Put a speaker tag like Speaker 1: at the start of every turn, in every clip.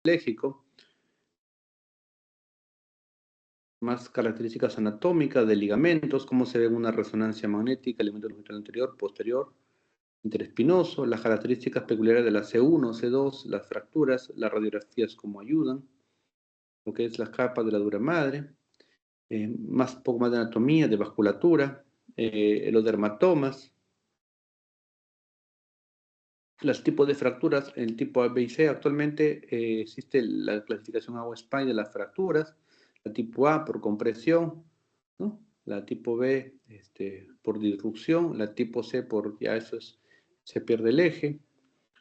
Speaker 1: tetrapléjico, más características anatómicas de ligamentos, cómo se ve en una resonancia magnética, ligamento longitud anterior, posterior, interespinoso, las características peculiares de la C1, C2, las fracturas, las radiografías cómo ayudan, lo que es las capas de la dura madre, poco más de anatomía, de vasculatura, los dermatomas, los tipos de fracturas, el tipo A, B y C. Actualmente existe la clasificación AO-SPY de las fracturas, la tipo A por compresión, ¿no? La tipo B por disrupción, la tipo C por, ya eso es, se pierde el eje,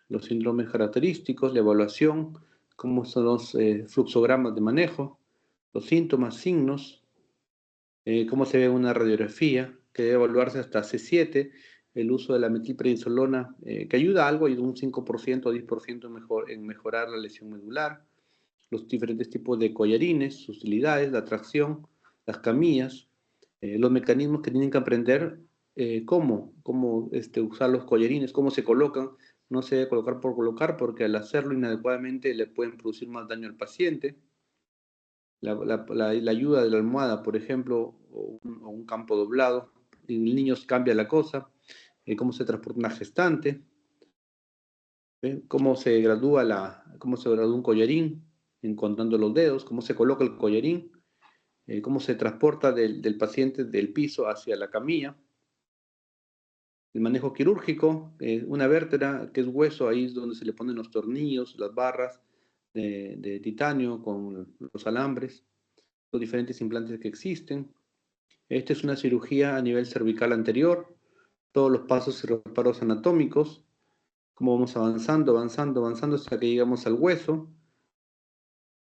Speaker 1: los síndromes característicos, la evaluación, cómo son los fluxogramas de manejo, los síntomas, signos, cómo se ve una radiografía, que debe evaluarse hasta C7, el uso de la metilprednisolona, que ayuda algo, ayuda un 5% o 10% en mejorar la lesión medular, los diferentes tipos de collarines, sus utilidades, la tracción, las camillas, los mecanismos que tienen que aprender cómo usar los collarines, cómo se colocan, no se debe colocar por colocar, porque al hacerlo inadecuadamente le pueden producir más daño al paciente. La ayuda de la almohada, por ejemplo, o un campo doblado, en niños cambia la cosa, cómo se transporta una gestante, cómo se gradúa un collarín, encontrando los dedos, cómo se coloca el collarín, cómo se transporta del paciente del piso hacia la camilla, el manejo quirúrgico, una vértebra que es hueso, ahí es donde se le ponen los tornillos, las barras de titanio con los alambres, los diferentes implantes que existen. Esta es una cirugía a nivel cervical anterior, todos los pasos y reparos anatómicos, cómo vamos avanzando, avanzando, avanzando hasta que llegamos al hueso.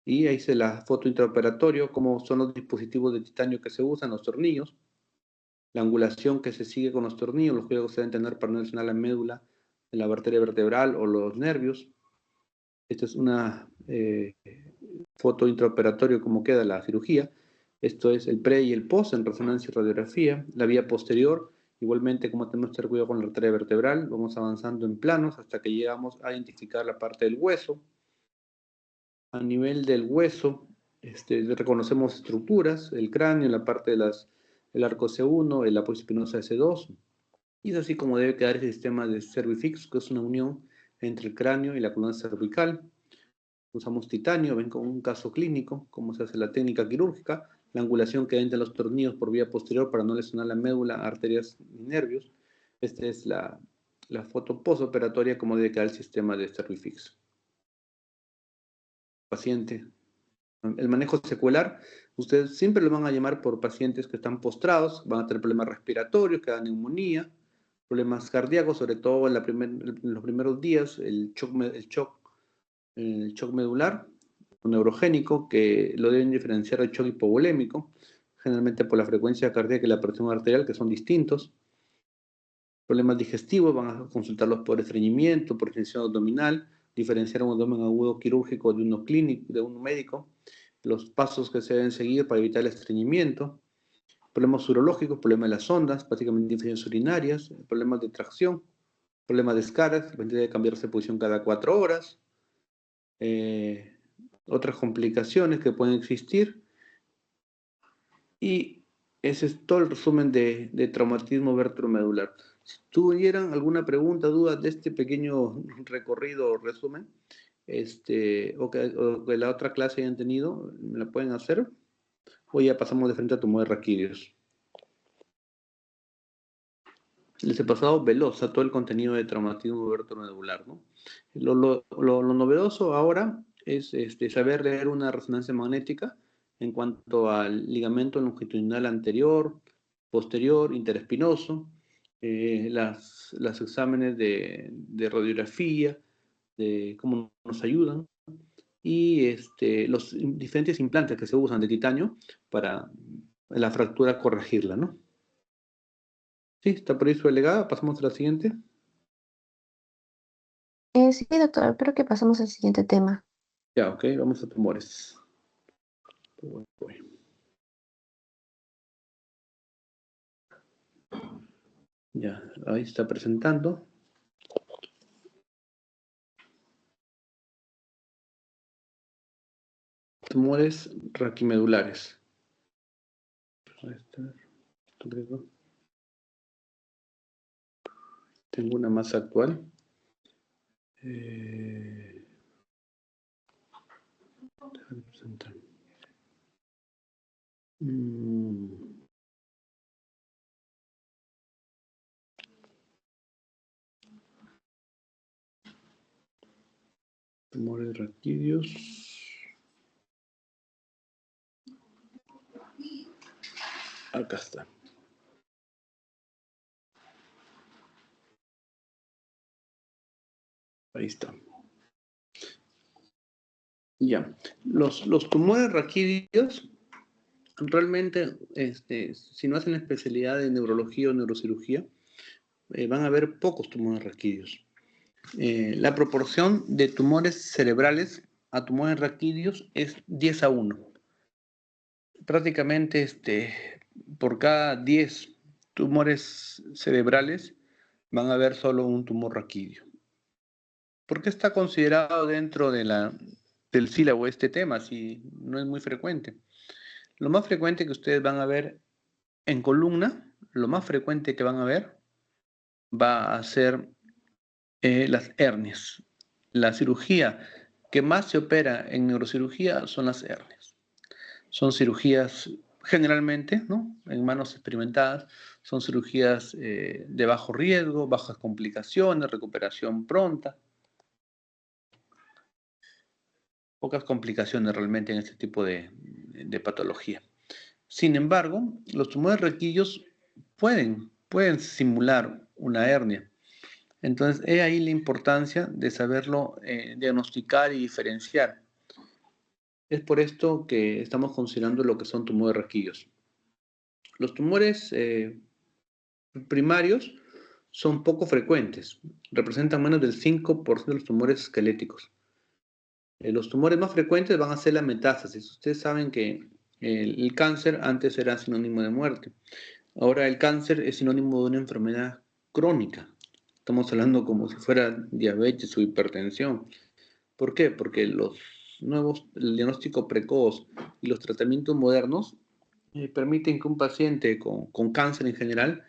Speaker 1: Y ahí se la foto intraoperatorio, cómo son los dispositivos de titanio que se usan, los tornillos, la angulación que se sigue con los tornillos, los cuidados que se deben tener para no lesionar la médula de la arteria vertebral o los nervios. Esta es una foto intraoperatorio, cómo queda la cirugía. Esto es el pre y el post en resonancia y radiografía. La vía posterior, igualmente como tenemos que tener cuidado con la arteria vertebral, vamos avanzando en planos hasta que llegamos a identificar la parte del hueso. A nivel del hueso, reconocemos estructuras, el cráneo, la parte del arco C1, el apoyo espinosa C2, y es así como debe quedar ese sistema de cervifix, que es una unión entre el cráneo y la columna cervical. Usamos titanio, ven con un caso clínico, cómo se hace la técnica quirúrgica, la angulación que hay entre los tornillos por vía posterior para no lesionar la médula, arterias y nervios. Esta es la foto postoperatoria, como debe quedar el sistema de cervifix. Paciente. El manejo secular, ustedes siempre lo van a llamar por pacientes que están postrados, van a tener problemas respiratorios, que dan neumonía, problemas cardíacos, sobre todo en los primeros días, el shock medular, neurogénico, que lo deben diferenciar del shock hipovolémico, generalmente por la frecuencia cardíaca y la presión arterial, que son distintos. Problemas digestivos, van a consultarlos por estreñimiento, por tensión abdominal, diferenciar un abdomen agudo quirúrgico de uno clínico, de uno médico, los pasos que se deben seguir para evitar el estreñimiento, problemas urológicos, problemas de las ondas, básicamente infecciones urinarias, problemas de tracción, problemas de escaras, debe cambiarse de posición cada 4 horas, otras complicaciones que pueden existir, y ese es todo el resumen de traumatismo vértebromedular. Si tuvieran alguna pregunta, duda de este pequeño recorrido o resumen, o que la otra clase hayan tenido, me la pueden hacer, o ya pasamos de frente a tumores raquídeos. Les he pasado veloz a todo el contenido de traumatismo vértebromedular, ¿no? Lo novedoso ahora es saber leer una resonancia magnética en cuanto al ligamento longitudinal anterior, posterior, interespinoso, los exámenes de radiografía, de cómo nos ayudan, y los diferentes implantes que se usan de titanio para la fractura corregirla, ¿no? Sí, está por ahí su delegada. Pasamos a la siguiente.
Speaker 2: Sí, doctor, creo que pasamos al siguiente tema.
Speaker 1: Ya, ok, vamos a tumores. Ya, ahí está presentando. tumores raquimedulares. Tengo una más actual. Déjame presentar. Tumores raquídeos. Acá está. Ahí está. Ya. Los tumores raquídeos, realmente, si no hacen la especialidad de neurología o neurocirugía, van a haber pocos tumores raquídeos. La proporción de tumores cerebrales a tumores raquídeos es 10:1. Prácticamente por cada 10 tumores cerebrales van a haber solo un tumor raquídeo. ¿Por qué está considerado dentro del sílabo este tema si no es muy frecuente? Lo más frecuente que ustedes van a ver en columna, lo más frecuente que van a ver va a ser las hernias. La cirugía que más se opera en neurocirugía son las hernias. Son cirugías generalmente, ¿no?, en manos experimentadas, son cirugías de bajo riesgo, bajas complicaciones, recuperación pronta. Pocas complicaciones realmente en este tipo de patología. Sin embargo, los tumores raquídeos pueden simular una hernia. Entonces, es ahí la importancia de saberlo diagnosticar y diferenciar. Es por esto que estamos considerando lo que son tumores raquídeos. Los tumores primarios son poco frecuentes, representan menos del 5% de los tumores esqueléticos. Los tumores más frecuentes van a ser la metástasis. Ustedes saben que el cáncer antes era sinónimo de muerte. Ahora el cáncer es sinónimo de una enfermedad crónica. Estamos hablando como si fuera diabetes o hipertensión. ¿Por qué? Porque el diagnóstico precoz y los tratamientos modernos permiten que un paciente con cáncer en general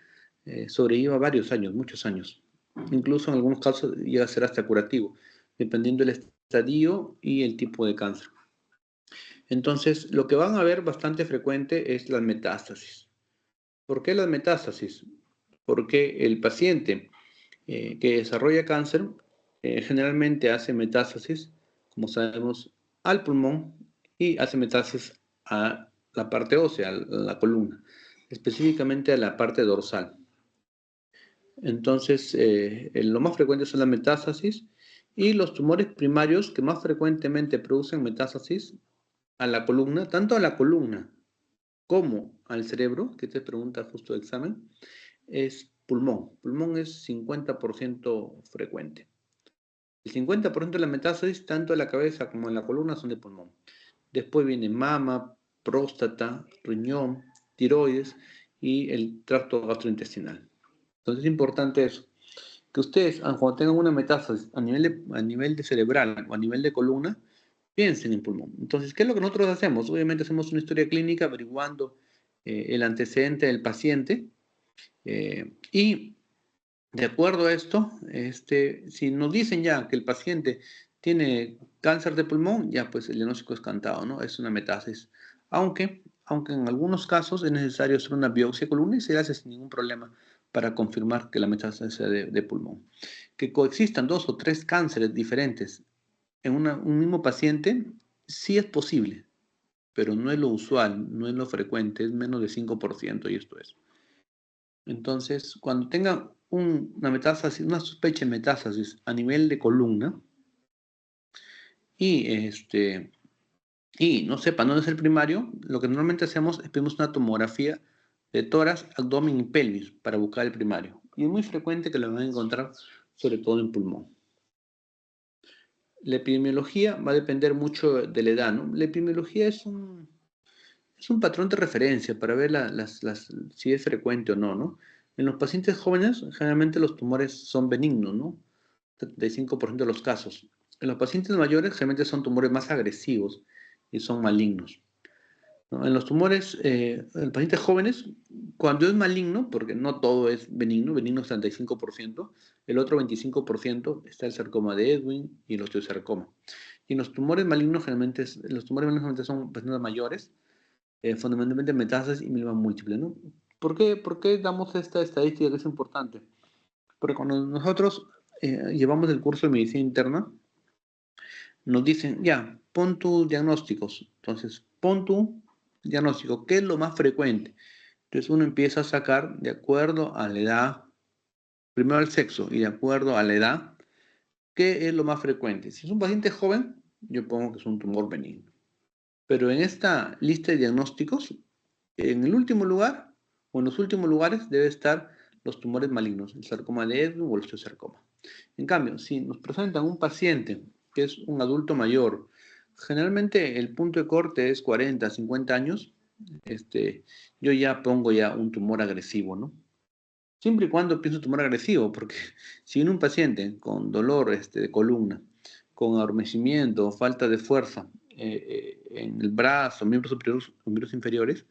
Speaker 1: sobreviva varios años, muchos años. Incluso en algunos casos llega a ser hasta curativo, dependiendo del estadio y el tipo de cáncer. Entonces, lo que van a ver bastante frecuente es las metástasis. ¿Por qué las metástasis? Porque el paciente que desarrolla cáncer generalmente hace metástasis, como sabemos, al pulmón y hace metástasis a la parte ósea, a la columna, específicamente a la parte dorsal. Entonces, lo más frecuente son las metástasis y los tumores primarios que más frecuentemente producen metástasis a la columna, tanto a la columna como al cerebro, que te pregunta justo el examen, es pulmón. Pulmón es 50% frecuente. El 50% de la metástasis, tanto en la cabeza como en la columna, son de pulmón. Después viene mama, próstata, riñón, tiroides y el tracto gastrointestinal. Entonces es importante eso, que ustedes, cuando tengan una metástasis a nivel de cerebral o a nivel de columna, piensen en pulmón. Entonces, ¿qué es lo que nosotros hacemos? Obviamente hacemos una historia clínica averiguando el antecedente del paciente y de acuerdo a esto, si nos dicen ya que el paciente tiene cáncer de pulmón, ya pues el diagnóstico es cantado, ¿no? Es una metástasis. Aunque en algunos casos es necesario hacer una biopsia de columna y se hace sin ningún problema para confirmar que la metástasis sea de pulmón. Que coexistan 2 o 3 cánceres diferentes en un mismo paciente, sí es posible, pero no es lo usual, no es lo frecuente, es menos de 5% y esto es. Entonces, cuando tenga una metástasis, una sospecha de metástasis a nivel de columna y no sepa dónde es el primario, lo que normalmente hacemos es pedimos una tomografía de tórax, abdomen y pelvis para buscar el primario. Y es muy frecuente que lo van a encontrar, sobre todo en pulmón. La epidemiología va a depender mucho de la edad, ¿no? La epidemiología es un patrón de referencia para ver si es frecuente o no, ¿no? En los pacientes jóvenes, generalmente los tumores son benignos, ¿no? 35% de los casos. En los pacientes mayores, generalmente son tumores más agresivos y son malignos, ¿no? En los tumores, en pacientes jóvenes, cuando es maligno, porque no todo es benigno es 35%, el otro 25% está el sarcoma de Ewing y el osteosarcoma. Y en los tumores malignos generalmente, los tumores malignos generalmente son personas mayores, fundamentalmente metástasis y mieloma múltiple, ¿no? ¿Por qué damos esta estadística que es importante? Porque cuando nosotros llevamos el curso de medicina interna, nos dicen, ya, pon tus diagnósticos. Entonces, pon tu diagnóstico, ¿qué es lo más frecuente? Entonces uno empieza a sacar de acuerdo a la edad, primero al sexo y de acuerdo a la edad, ¿qué es lo más frecuente? Si es un paciente joven, yo pongo que es un tumor benigno. Pero en esta lista de diagnósticos, en el último lugar, o en los últimos lugares, debe estar los tumores malignos, el sarcoma de Ewing o el osteosarcoma. En cambio, si nos presentan un paciente que es un adulto mayor, generalmente el punto de corte es 40, 50 años, yo ya pongo ya un tumor agresivo, ¿no? Siempre y cuando pienso tumor agresivo, porque si en un paciente con dolor de columna, con adormecimiento, falta de fuerza en el brazo, miembros superiores, miembros inferiores,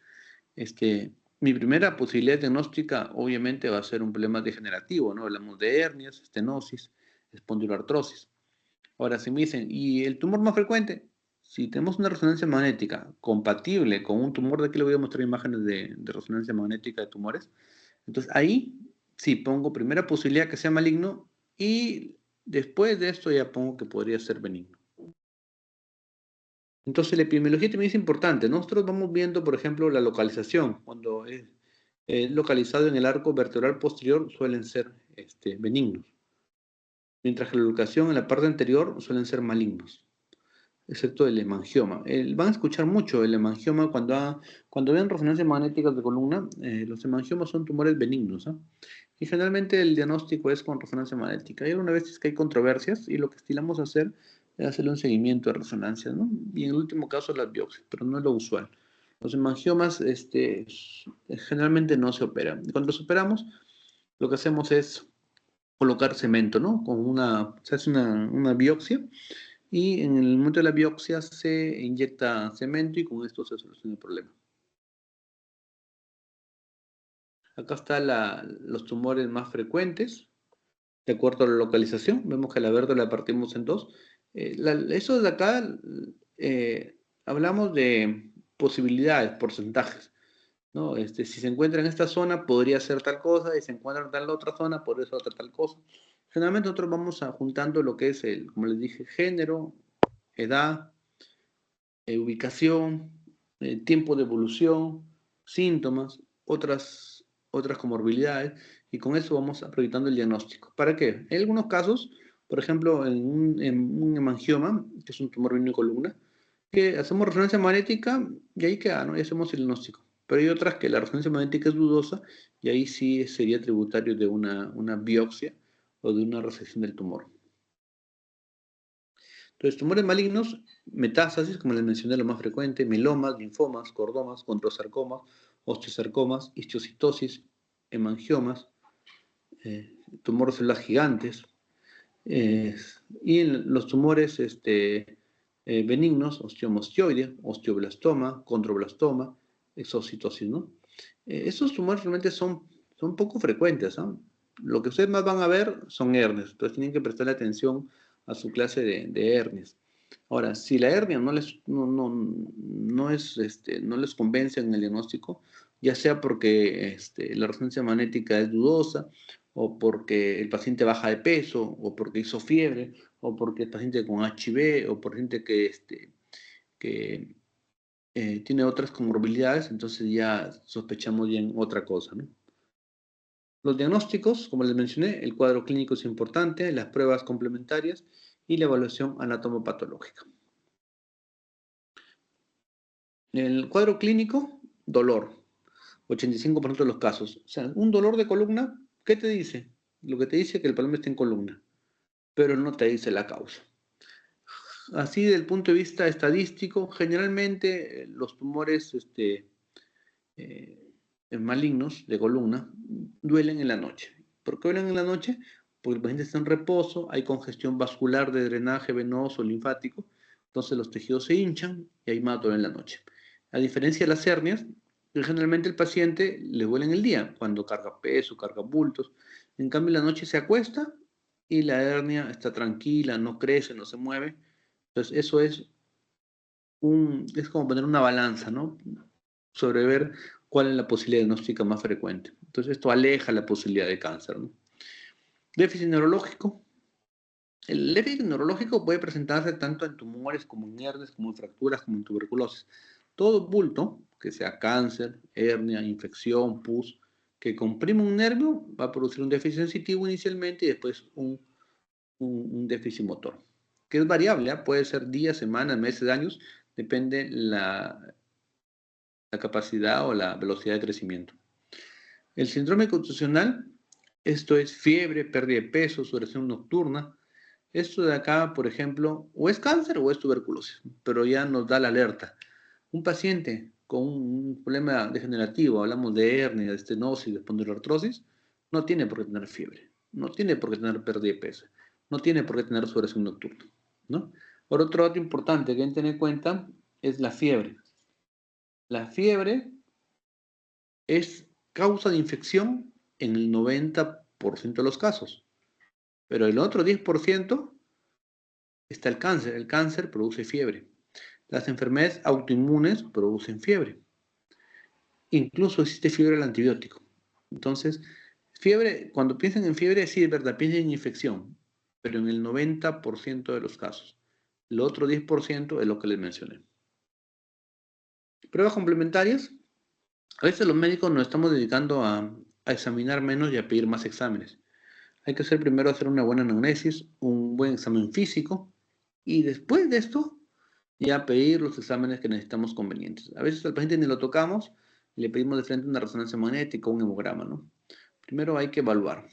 Speaker 1: mi primera posibilidad diagnóstica obviamente va a ser un problema degenerativo, ¿no? Hablamos de hernias, estenosis, espondiloartrosis. Ahora, si me dicen, ¿y el tumor más frecuente? Si tenemos una resonancia magnética compatible con un tumor, de aquí le voy a mostrar imágenes de resonancia magnética de tumores. Entonces ahí sí pongo primera posibilidad que sea maligno y después de esto ya pongo que podría ser benigno. Entonces la epidemiología también es importante. Nosotros vamos viendo, por ejemplo, la localización. Cuando es localizado en el arco vertebral posterior suelen ser benignos, mientras que la locación en la parte anterior suelen ser malignos, excepto el hemangioma. Van a escuchar mucho el hemangioma cuando vean resonancias magnéticas de columna. Los hemangiomas son tumores benignos, ¿eh? Y generalmente el diagnóstico es con resonancia magnética. Hay algunas veces que hay controversias y lo que estilamos hacer es hacerle un seguimiento de resonancia, ¿no? Y en el último caso las biopsias, pero no es lo usual. Los hemangiomas generalmente no se operan. Y cuando los operamos, lo que hacemos es colocar cemento, ¿no? Se hace una biopsia y en el momento de la biopsia se inyecta cemento y con esto se soluciona el problema. Acá están los tumores más frecuentes, de acuerdo a la localización. Vemos que la verde la partimos en dos. Eso de acá, hablamos de posibilidades, porcentajes, ¿no? Si se encuentra en esta zona, podría ser tal cosa, y se encuentra en tal otra zona, podría ser otra tal cosa. Generalmente nosotros vamos juntando lo que es como les dije, género, edad, ubicación, tiempo de evolución, síntomas, otras comorbilidades, y con eso vamos proyectando el diagnóstico. ¿Para qué? En algunos casos, por ejemplo, en un hemangioma, que es un tumor benigno de columna, que hacemos resonancia magnética y ahí queda, ¿no? Y hacemos el diagnóstico. Pero hay otras que la resonancia magnética es dudosa y ahí sí sería tributario de una biopsia o de una resección del tumor. Entonces, tumores malignos, metástasis, como les mencioné, lo más frecuente, melomas, linfomas, cordomas, controsarcomas, osteosarcomas, histiocytosis, hemangiomas, tumores celulares gigantes, y en los tumores benignos, osteomostioide, osteoblastoma, condroblastoma, exocitosis, ¿no? Esos tumores realmente son poco frecuentes, ¿no? Lo que ustedes más van a ver son hernias, entonces tienen que prestarle atención a su clase de hernias. Ahora, si la hernia no les convence en el diagnóstico, ya sea porque la resonancia magnética es dudosa, o porque el paciente baja de peso, o porque hizo fiebre, o porque el paciente con HIV, o por gente que tiene otras comorbilidades, entonces ya sospechamos bien otra cosa, ¿no? Los diagnósticos, como les mencioné, el cuadro clínico es importante, las pruebas complementarias y la evaluación anatomopatológica. En el cuadro clínico, dolor, 85% de los casos. O sea, un dolor de columna, ¿qué te dice? Lo que te dice es que el problema está en columna, pero no te dice la causa. Así, desde el punto de vista estadístico, generalmente los tumores malignos de columna duelen en la noche. ¿Por qué duelen en la noche? Porque el paciente está en reposo, hay congestión vascular de drenaje venoso, linfático, Entonces los tejidos se hinchan y hay más dolor en la noche. A diferencia de las hernias, que generalmente el paciente le duele en el día, cuando carga peso, carga bultos. En cambio, en la noche se acuesta y la hernia está tranquila, no crece, no se mueve. Entonces, eso es como poner una balanza, ¿no? Sobre ver cuál es la posibilidad diagnóstica más frecuente. Entonces, esto aleja la posibilidad de cáncer, ¿no? Déficit neurológico. El déficit neurológico puede presentarse tanto en tumores como en hernias, como en fracturas, como en tuberculosis. Todo bulto, que sea cáncer, hernia, infección, pus, que comprime un nervio, va a producir un déficit sensitivo inicialmente y después un déficit motor, que es variable, ¿eh? Puede ser días, semanas, meses, años, depende la capacidad o la velocidad de crecimiento. El síndrome constitucional, esto es fiebre, pérdida de peso, sudoración nocturna. Esto de acá, por ejemplo, o es cáncer o es tuberculosis, pero ya nos da la alerta. Un paciente con un problema degenerativo, hablamos de hernia, de estenosis, de espondiloartrosis, no tiene por qué tener fiebre, no tiene por qué tener pérdida de peso, no tiene por qué tener sudoración nocturna, ¿no? Por otro dato importante que hay que tener en cuenta es la fiebre. La fiebre es causa de infección en el 90% de los casos, pero el otro 10% está el cáncer. El cáncer produce fiebre. Las enfermedades autoinmunes producen fiebre. Incluso existe fiebre al antibiótico. Entonces, fiebre, cuando piensan en fiebre, sí es verdad, piensan en infección, pero en el 90% de los casos. El otro 10% es lo que les mencioné. Pruebas complementarias. A veces los médicos nos estamos dedicando a examinar menos y a pedir más exámenes. Hay que hacer primero hacer una buena anamnesis, un buen examen físico, y después de esto ya pedir los exámenes que necesitamos convenientes. A veces al paciente ni lo tocamos y le pedimos de frente una resonancia magnética o un hemograma, ¿no? Primero hay que evaluar.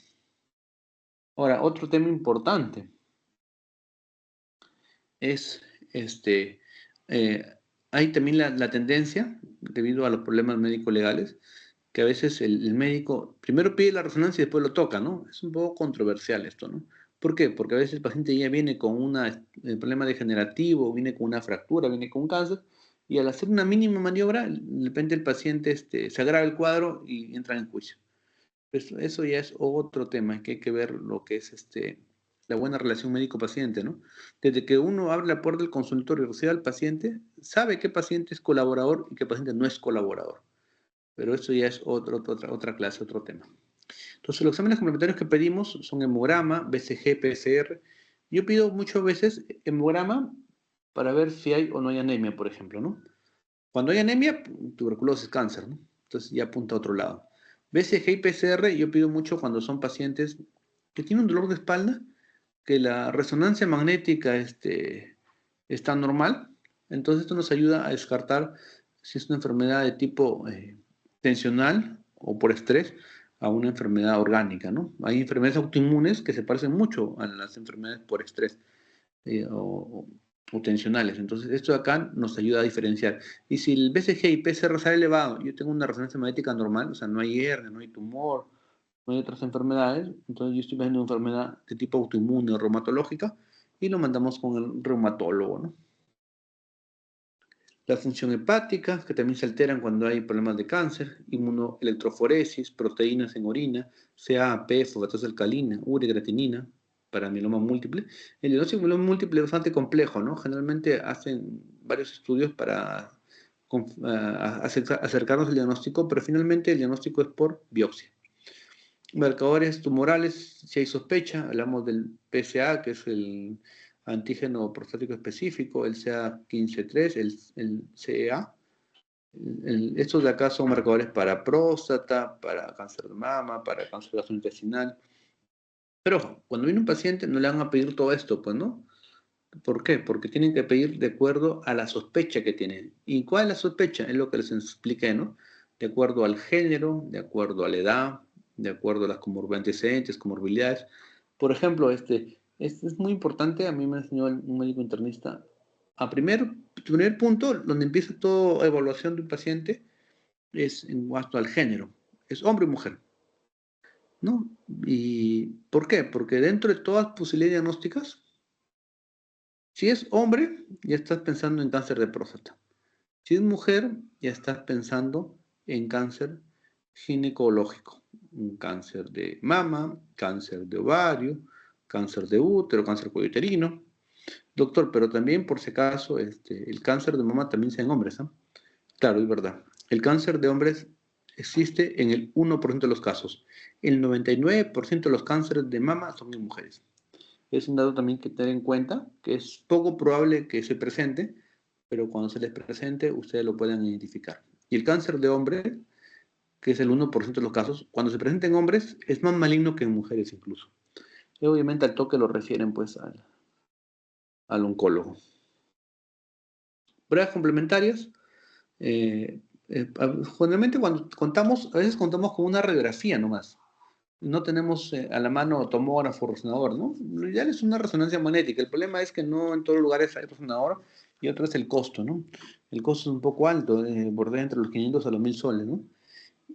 Speaker 1: Ahora, otro tema importante es, este, eh, hay también la tendencia, debido a los problemas médico-legales, que a veces el médico primero pide la resonancia y después lo toca, ¿no? Es un poco controversial esto, ¿no? ¿Por qué? Porque a veces el paciente ya viene con un problema degenerativo, viene con una fractura, viene con un cáncer, y al hacer una mínima maniobra, de repente el paciente se agrava el cuadro y entra en juicio. Eso ya es otro tema, que hay que ver lo que es la buena relación médico-paciente, ¿no? Desde que uno abre la puerta del consultorio y recibe al paciente, sabe qué paciente es colaborador y qué paciente no es colaborador. Pero eso ya es otra clase, otro tema. Entonces, los exámenes complementarios que pedimos son hemograma, BCG, PCR. Yo pido muchas veces hemograma para ver si hay o no hay anemia, por ejemplo, ¿no? Cuando hay anemia, tuberculosis, cáncer, ¿no? Entonces ya apunta a otro lado. BCG y PCR yo pido mucho cuando son pacientes que tienen un dolor de espalda, que la resonancia magnética está normal. Entonces esto nos ayuda a descartar si es una enfermedad de tipo tensional o por estrés a una enfermedad orgánica, ¿no? Hay enfermedades autoinmunes que se parecen mucho a las enfermedades por estrés o tensionales. Entonces, esto de acá nos ayuda a diferenciar. Y si el BCG y PCR sale elevado, yo tengo una resonancia magnética normal, o sea, no hay hernia, no hay tumor, no hay otras enfermedades, entonces yo estoy viendo una enfermedad de tipo autoinmune o reumatológica y lo mandamos con el reumatólogo, ¿no? La función hepática, que también se alteran cuando hay problemas de cáncer, inmunoelectroforesis, proteínas en orina, CAP, fosfatasa alcalina, urea, creatinina, para mieloma múltiple. El diagnóstico de mieloma múltiple es bastante complejo, ¿no? Generalmente hacen varios estudios para acercarnos al diagnóstico, pero finalmente el diagnóstico es por biopsia. Marcadores tumorales, si hay sospecha, hablamos del PSA, que es el antígeno prostático específico, el CA15-3, el CEA. Estos de acá son marcadores para próstata, para cáncer de mama, para cáncer gastrointestinal. Pero ojo, cuando viene un paciente no le van a pedir todo esto, pues, ¿no? ¿Por qué? Porque tienen que pedir de acuerdo a la sospecha que tienen. ¿Y cuál es la sospecha? Es lo que les expliqué, ¿no? De acuerdo al género, de acuerdo a la edad, de acuerdo a las antecedentes, comorbilidades. Por ejemplo, este es muy importante, a mí me enseñó un médico internista. Primer punto, donde empieza toda evaluación de un paciente, es en cuanto al género. Es hombre o mujer, ¿no? ¿Y por qué? Porque dentro de todas las posibilidades diagnósticas, Si es hombre, ya estás pensando en cáncer de próstata. Si es mujer, ya estás pensando en cáncer ginecológico, un cáncer de mama, cáncer de ovario, cáncer de útero, cáncer uterino. Doctor, pero también por si acaso el cáncer de mama también sea en hombres, ¿no? Claro, es verdad. El cáncer de hombres existe en el 1% de los casos. El 99% de los cánceres de mama son en mujeres. Es un dato también que tener en cuenta, que es poco probable que se presente, pero cuando se les presente, ustedes lo pueden identificar. Y el cáncer de hombre, que es el 1% de los casos, cuando se presenta en hombres, es más maligno que en mujeres incluso. Y obviamente al toque lo refieren pues al oncólogo. Pruebas complementarias. Generalmente cuando contamos, a veces contamos con una radiografía nomás. No tenemos a la mano tomógrafo o resonador, ¿no? Lo ideal es una resonancia magnética. El problema es que no en todos los lugares hay resonador y otro es el costo, ¿no? El costo es un poco alto, bordea entre los 500 a los 1000 soles, ¿no?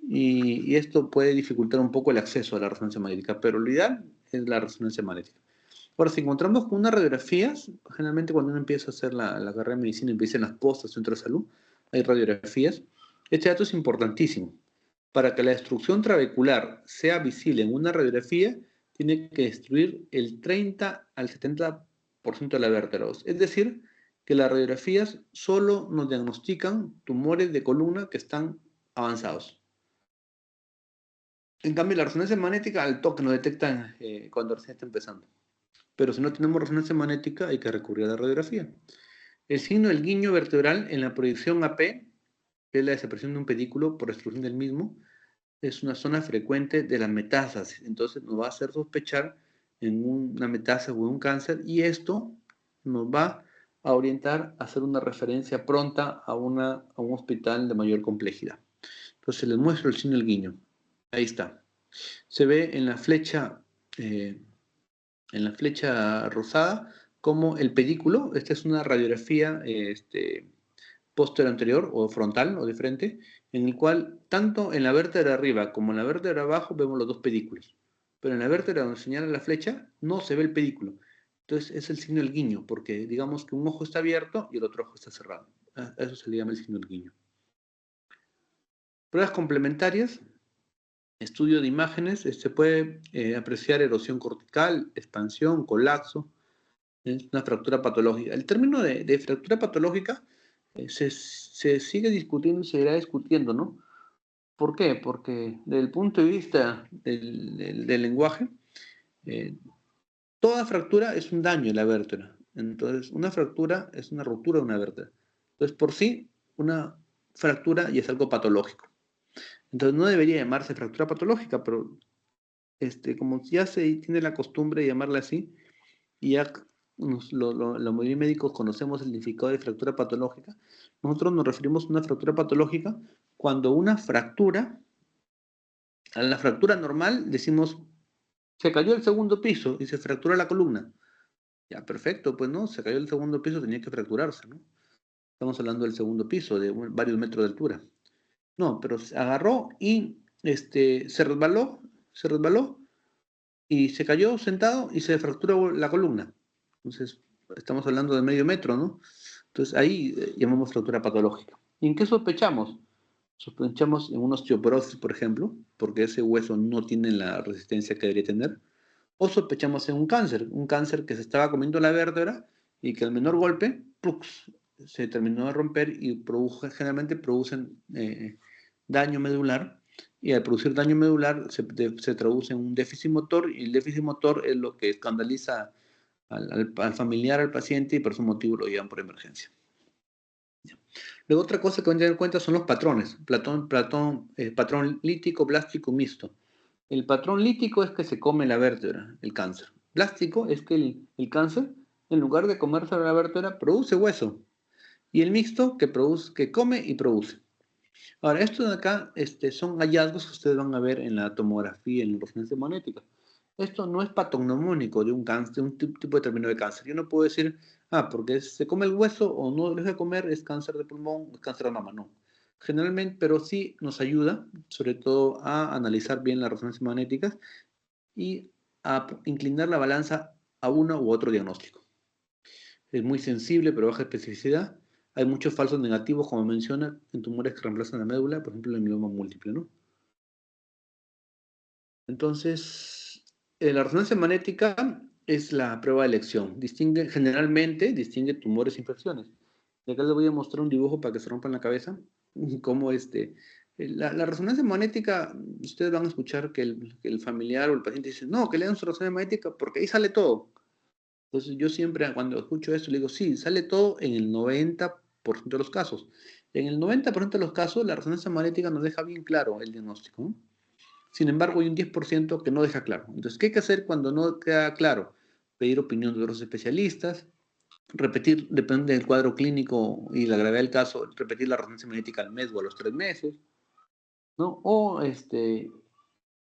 Speaker 1: Y esto puede dificultar un poco el acceso a la resonancia magnética, pero lo ideal es la resonancia magnética. Ahora, si encontramos con unas radiografías, generalmente cuando uno empieza a hacer la carrera de medicina, empieza en las postas, centro de salud, hay radiografías. Este dato es importantísimo. Para que la destrucción trabecular sea visible en una radiografía, tiene que destruir el 30 al 70% de la vértebra. Es decir, que las radiografías solo nos diagnostican tumores de columna que están avanzados. En cambio, la resonancia magnética al toque nos detecta cuando recién está empezando. Pero si no tenemos resonancia magnética, hay que recurrir a la radiografía. El signo del guiño vertebral en la proyección AP, que es la desaparición de un pedículo por destrucción del mismo, es una zona frecuente de la metástasis. Entonces nos va a hacer sospechar en una metástasis o en un cáncer y esto nos va a orientar a hacer una referencia pronta a un hospital de mayor complejidad. Entonces les muestro el signo del guiño. Ahí está. Se ve en la flecha rosada como el pedículo. Esta es una radiografía posterior anterior o frontal o de frente, en el cual tanto en la vértebra de arriba como en la vértebra de abajo vemos los dos pedículos. Pero en la vértebra donde señala la flecha no se ve el pedículo. Entonces es el signo del guiño, porque digamos que un ojo está abierto y el otro ojo está cerrado. A eso se le llama el signo del guiño. Pruebas complementarias. Estudio de imágenes. Se puede apreciar erosión cortical, expansión, colapso. Es una fractura patológica. El término de fractura patológica se sigue discutiendo y se irá discutiendo, ¿no? ¿Por qué? Porque desde el punto de vista del lenguaje, eh, toda fractura es un daño en la vértebra. Entonces, una fractura es una ruptura de una vértebra. Entonces, por sí, una fractura ya es algo patológico. Entonces, no debería llamarse fractura patológica, pero como ya se tiene la costumbre de llamarla así, y ya los muy médicos conocemos el significado de fractura patológica, nosotros nos referimos a una fractura patológica cuando una fractura, a la fractura normal decimos, se cayó el segundo piso y se fractura la columna. Ya, perfecto, pues no, se cayó el segundo piso, tenía que fracturarse, ¿no? Estamos hablando del segundo piso, de varios metros de altura. No, pero se agarró y se resbaló y se cayó sentado y se fracturó la columna. Entonces, estamos hablando de medio metro, ¿no? Entonces, ahí llamamos fractura patológica. ¿Y en qué sospechamos? Sospechamos en una osteoporosis, por ejemplo, porque ese hueso no tiene la resistencia que debería tener. O sospechamos en un cáncer que se estaba comiendo la vértebra y que al menor golpe, ¡plux!, se terminó de romper y generalmente producen daño medular. Y al producir daño medular se traduce en un déficit motor y el déficit motor es lo que escandaliza al familiar, al paciente y por ese motivo lo llevan por emergencia. Luego otra cosa que van a tener en cuenta son los patrones. Patrón lítico, blástico, mixto. El patrón lítico es que se come la vértebra, el cáncer. Blástico es que el cáncer, en lugar de comerse la vértebra, produce hueso. Y el mixto que come y produce. Ahora, esto de acá son hallazgos que ustedes van a ver en la tomografía, en la resonancia magnética. Esto no es patognomónico de un cáncer, de un tipo determinado de cáncer. Yo no puedo decir, porque se come el hueso o no deja de comer, es cáncer de pulmón, es cáncer de mama, no. Generalmente, pero sí nos ayuda, sobre todo, a analizar bien las resonancias magnéticas y a inclinar la balanza a uno u otro diagnóstico. es muy sensible pero baja especificidad. Hay muchos falsos negativos, como menciona, en tumores que reemplazan la médula, por ejemplo, el mieloma múltiple, ¿no? Entonces, la resonancia magnética es la prueba de elección. Generalmente distingue tumores e infecciones. Y acá les voy a mostrar un dibujo para que se rompan la cabeza. Cómo la resonancia magnética, ustedes van a escuchar que el familiar o el paciente dice, no, que le dan su resonancia magnética porque ahí sale todo. Entonces yo siempre cuando escucho esto le digo, sí, sale todo en el 90% de los casos. En el 90% de los casos la resonancia magnética nos deja bien claro el diagnóstico, ¿no? Sin embargo, hay un 10% que no deja claro. Entonces, ¿qué hay que hacer cuando no queda claro? Pedir opinión de otros especialistas, repetir, depende del cuadro clínico y la gravedad del caso, repetir la resonancia magnética al mes o a los 3 meses, ¿no? O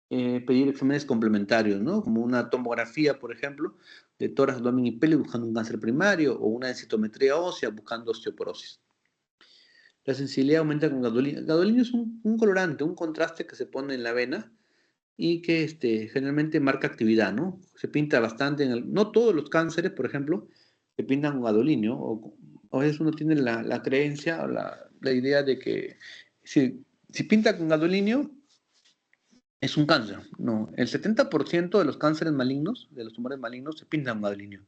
Speaker 1: pedir exámenes complementarios, ¿no? Como una tomografía, por ejemplo, de tórax, abdomen y pelvis buscando un cáncer primario, o una densitometría ósea buscando osteoporosis. La sensibilidad aumenta con gadolinium. Gadolinium es un colorante, un contraste que se pone en la vena y que generalmente marca actividad, ¿no? Se pinta bastante, no todos los cánceres, por ejemplo, se pintan con gadolinio, o a veces uno tiene la creencia o la idea de que si pinta con gadolinio es un cáncer. No, el 70% de los cánceres malignos, de los tumores malignos, se pintan con gadolinio,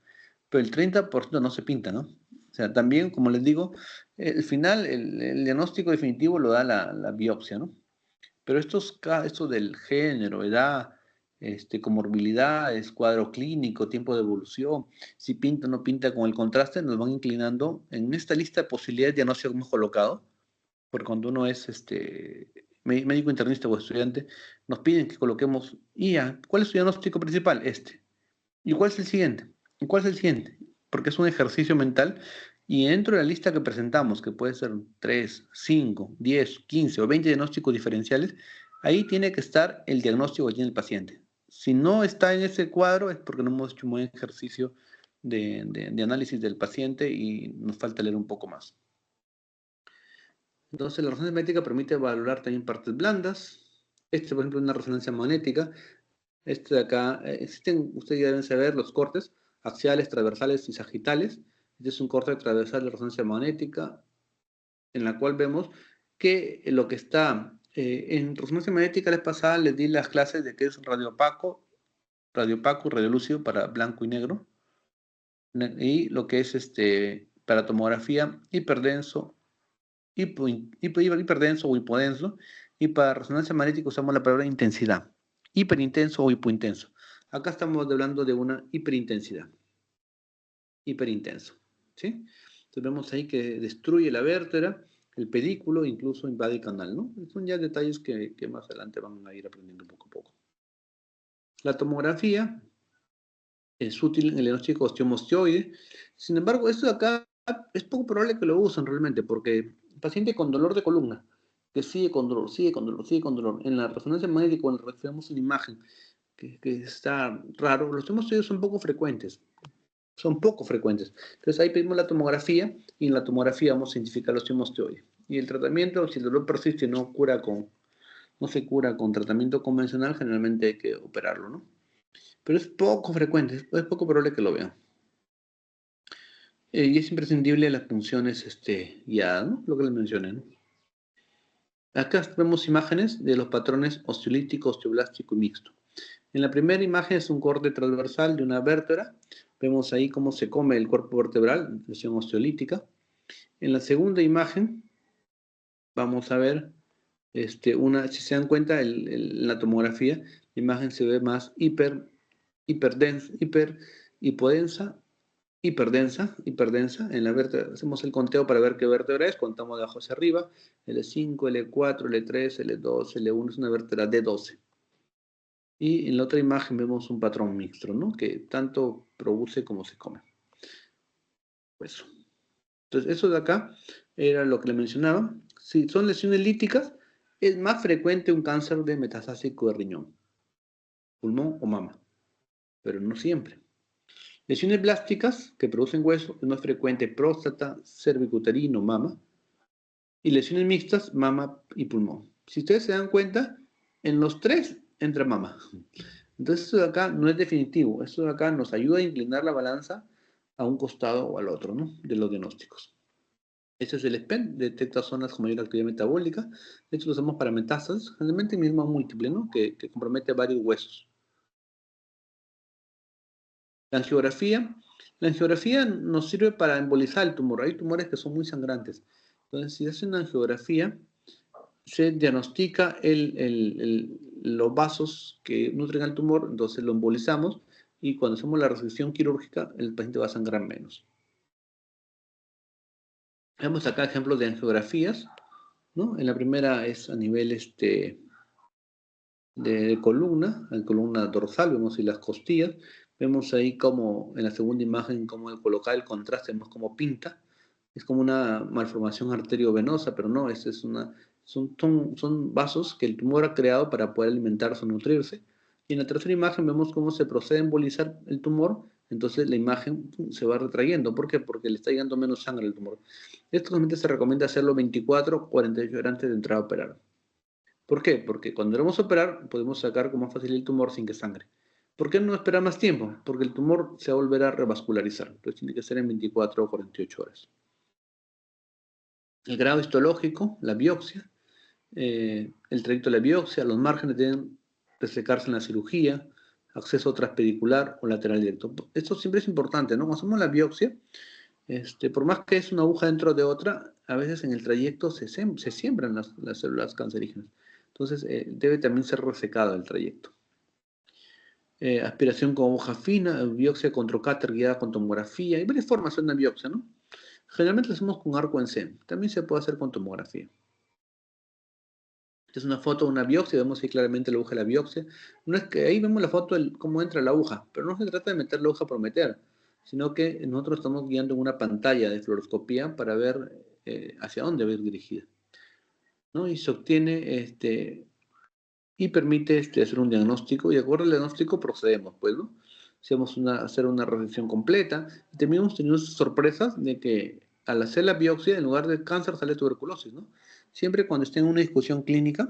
Speaker 1: pero el 30% no se pinta, ¿no? O sea, también, como les digo, el final, el diagnóstico definitivo lo da la biopsia, ¿no? Pero esto del género, edad, comorbilidades, cuadro clínico, tiempo de evolución, si pinta o no pinta con el contraste, nos van inclinando en esta lista de posibilidades de diagnóstico que hemos colocado, porque cuando uno es médico internista o estudiante, nos piden que coloquemos IA. ¿Cuál es su diagnóstico principal? ¿Y cuál es el siguiente? ¿Y cuál es el siguiente? Porque es un ejercicio mental y dentro de la lista que presentamos, que puede ser 3, 5, 10, 15 o 20 diagnósticos diferenciales, ahí tiene que estar el diagnóstico que tiene el paciente. Si no está en ese cuadro es porque no hemos hecho un buen ejercicio de análisis del paciente y nos falta leer un poco más. Entonces, la resonancia magnética permite valorar también partes blandas. Por ejemplo, es una resonancia magnética. De acá, existen, ustedes ya deben saber, los cortes axiales, transversales y sagitales. Este es un corte transversal de resonancia magnética, en la cual vemos que lo que está en resonancia magnética la vez pasada les di las clases de qué es radiopaco y radiolúcido para blanco y negro, y lo que es para tomografía hiperdenso, hiperdenso o hipodenso, y para resonancia magnética usamos la palabra intensidad, hiperintenso o hipointenso. Acá estamos hablando de una hiperintensidad, hiperintenso, ¿sí? Entonces vemos ahí que destruye la vértebra, el pedículo, incluso invade el canal, ¿no? Son ya detalles que más adelante van a ir aprendiendo poco a poco. La tomografía es útil en el diagnóstico osteomosteoide. Sin embargo, esto de acá es poco probable que lo usen realmente, porque el paciente con dolor de columna, que sigue con dolor, sigue con dolor, sigue con dolor, en la resonancia magnética, cuando recibimos una imagen que está raro, los osteomosteoides son poco frecuentes. Entonces ahí pedimos la tomografía y en la tomografía vamos a identificar los osteomosteoides. Y el tratamiento, si el dolor persiste y no se cura con tratamiento convencional, generalmente hay que operarlo, ¿no? Pero es poco frecuente, es poco probable que lo vean. Y es imprescindible las funciones guiadas, ¿no? Lo que les mencioné, ¿no? Acá vemos imágenes de los patrones osteolítico, osteoblástico y mixto. En la primera imagen es un corte transversal de una vértebra. Vemos ahí cómo se come el cuerpo vertebral, lesión osteolítica. En la segunda imagen vamos a ver, si se dan cuenta, en la tomografía, la imagen se ve más hipodensa, hiperdensa. En la vértebra hacemos el conteo para ver qué vértebra es, contamos de abajo hacia arriba, L5, L4, L3, L2, L1, es una vértebra D12. Y en la otra imagen vemos un patrón mixto, ¿no? Que tanto produce como se come. Pues, entonces, eso de acá era lo que le mencionaba. Si son lesiones líticas, es más frecuente un cáncer de metastásico de riñón, pulmón o mama, pero no siempre. Lesiones blásticas que producen hueso, es más frecuente próstata, cervicuterino, mama. Y lesiones mixtas, mama y pulmón. Si ustedes se dan cuenta, en los tres entra mama. Entonces esto de acá no es definitivo. Esto de acá nos ayuda a inclinar la balanza a un costado o al otro, ¿no? De los diagnósticos. Ese es el SPECT, detecta zonas con mayor actividad metabólica. De hecho, lo usamos para metástasis, generalmente mismo múltiple, ¿no? Que compromete varios huesos. La angiografía nos sirve para embolizar el tumor. Hay tumores que son muy sangrantes. Entonces, si se hace una angiografía, se diagnostica los vasos que nutren al tumor, entonces lo embolizamos y cuando hacemos la resección quirúrgica, el paciente va a sangrar menos. Vemos acá ejemplos de angiografías, ¿no? En la primera es a nivel de columna, en columna dorsal, vemos ahí las costillas, vemos ahí como en la segunda imagen, como al colocar el contraste, vemos como pinta, es como una malformación arteriovenosa, pero no, son vasos que el tumor ha creado para poder alimentarse o nutrirse. Y en la tercera imagen vemos cómo se procede a embolizar el tumor, entonces la imagen se va retrayendo. ¿Por qué? Porque le está llegando menos sangre al tumor. Esto realmente se recomienda hacerlo 24 o 48 horas antes de entrar a operar. ¿Por qué? Porque cuando vamos a operar podemos sacar con más facilidad el tumor sin que sangre. ¿Por qué no esperar más tiempo? Porque el tumor se va a volver a revascularizar. Entonces tiene que ser en 24 o 48 horas. El grado histológico, la biopsia, el trayecto de la biopsia, los márgenes deben resecarse en la cirugía, acceso transpedicular o lateral directo. Esto siempre es importante, ¿no? Cuando hacemos la biopsia, por más que es una aguja dentro de otra, a veces en el trayecto se siembran las células cancerígenas. Entonces, debe también ser resecado el trayecto. Aspiración con aguja fina, biopsia con trocáter guiada con tomografía. Hay varias formas de una biopsia, ¿no? Generalmente lo hacemos con arco en C. También se puede hacer con tomografía. Esta es una foto de una biopsia, vemos ahí claramente la aguja de la biopsia. No es que ahí vemos la foto de cómo entra la aguja, pero no se trata de meter la aguja por meter, sino que nosotros estamos guiando en una pantalla de fluoroscopía para ver hacia dónde va a ir dirigida, ¿no? Y se obtiene y permite hacer un diagnóstico, y de acuerdo al diagnóstico procedemos, pues, ¿no? Si vamos a hacer una resección completa, y también hemos tenido sorpresas de que al hacer la biopsia, en lugar de cáncer, sale tuberculosis, ¿no? Siempre cuando estén en una discusión clínica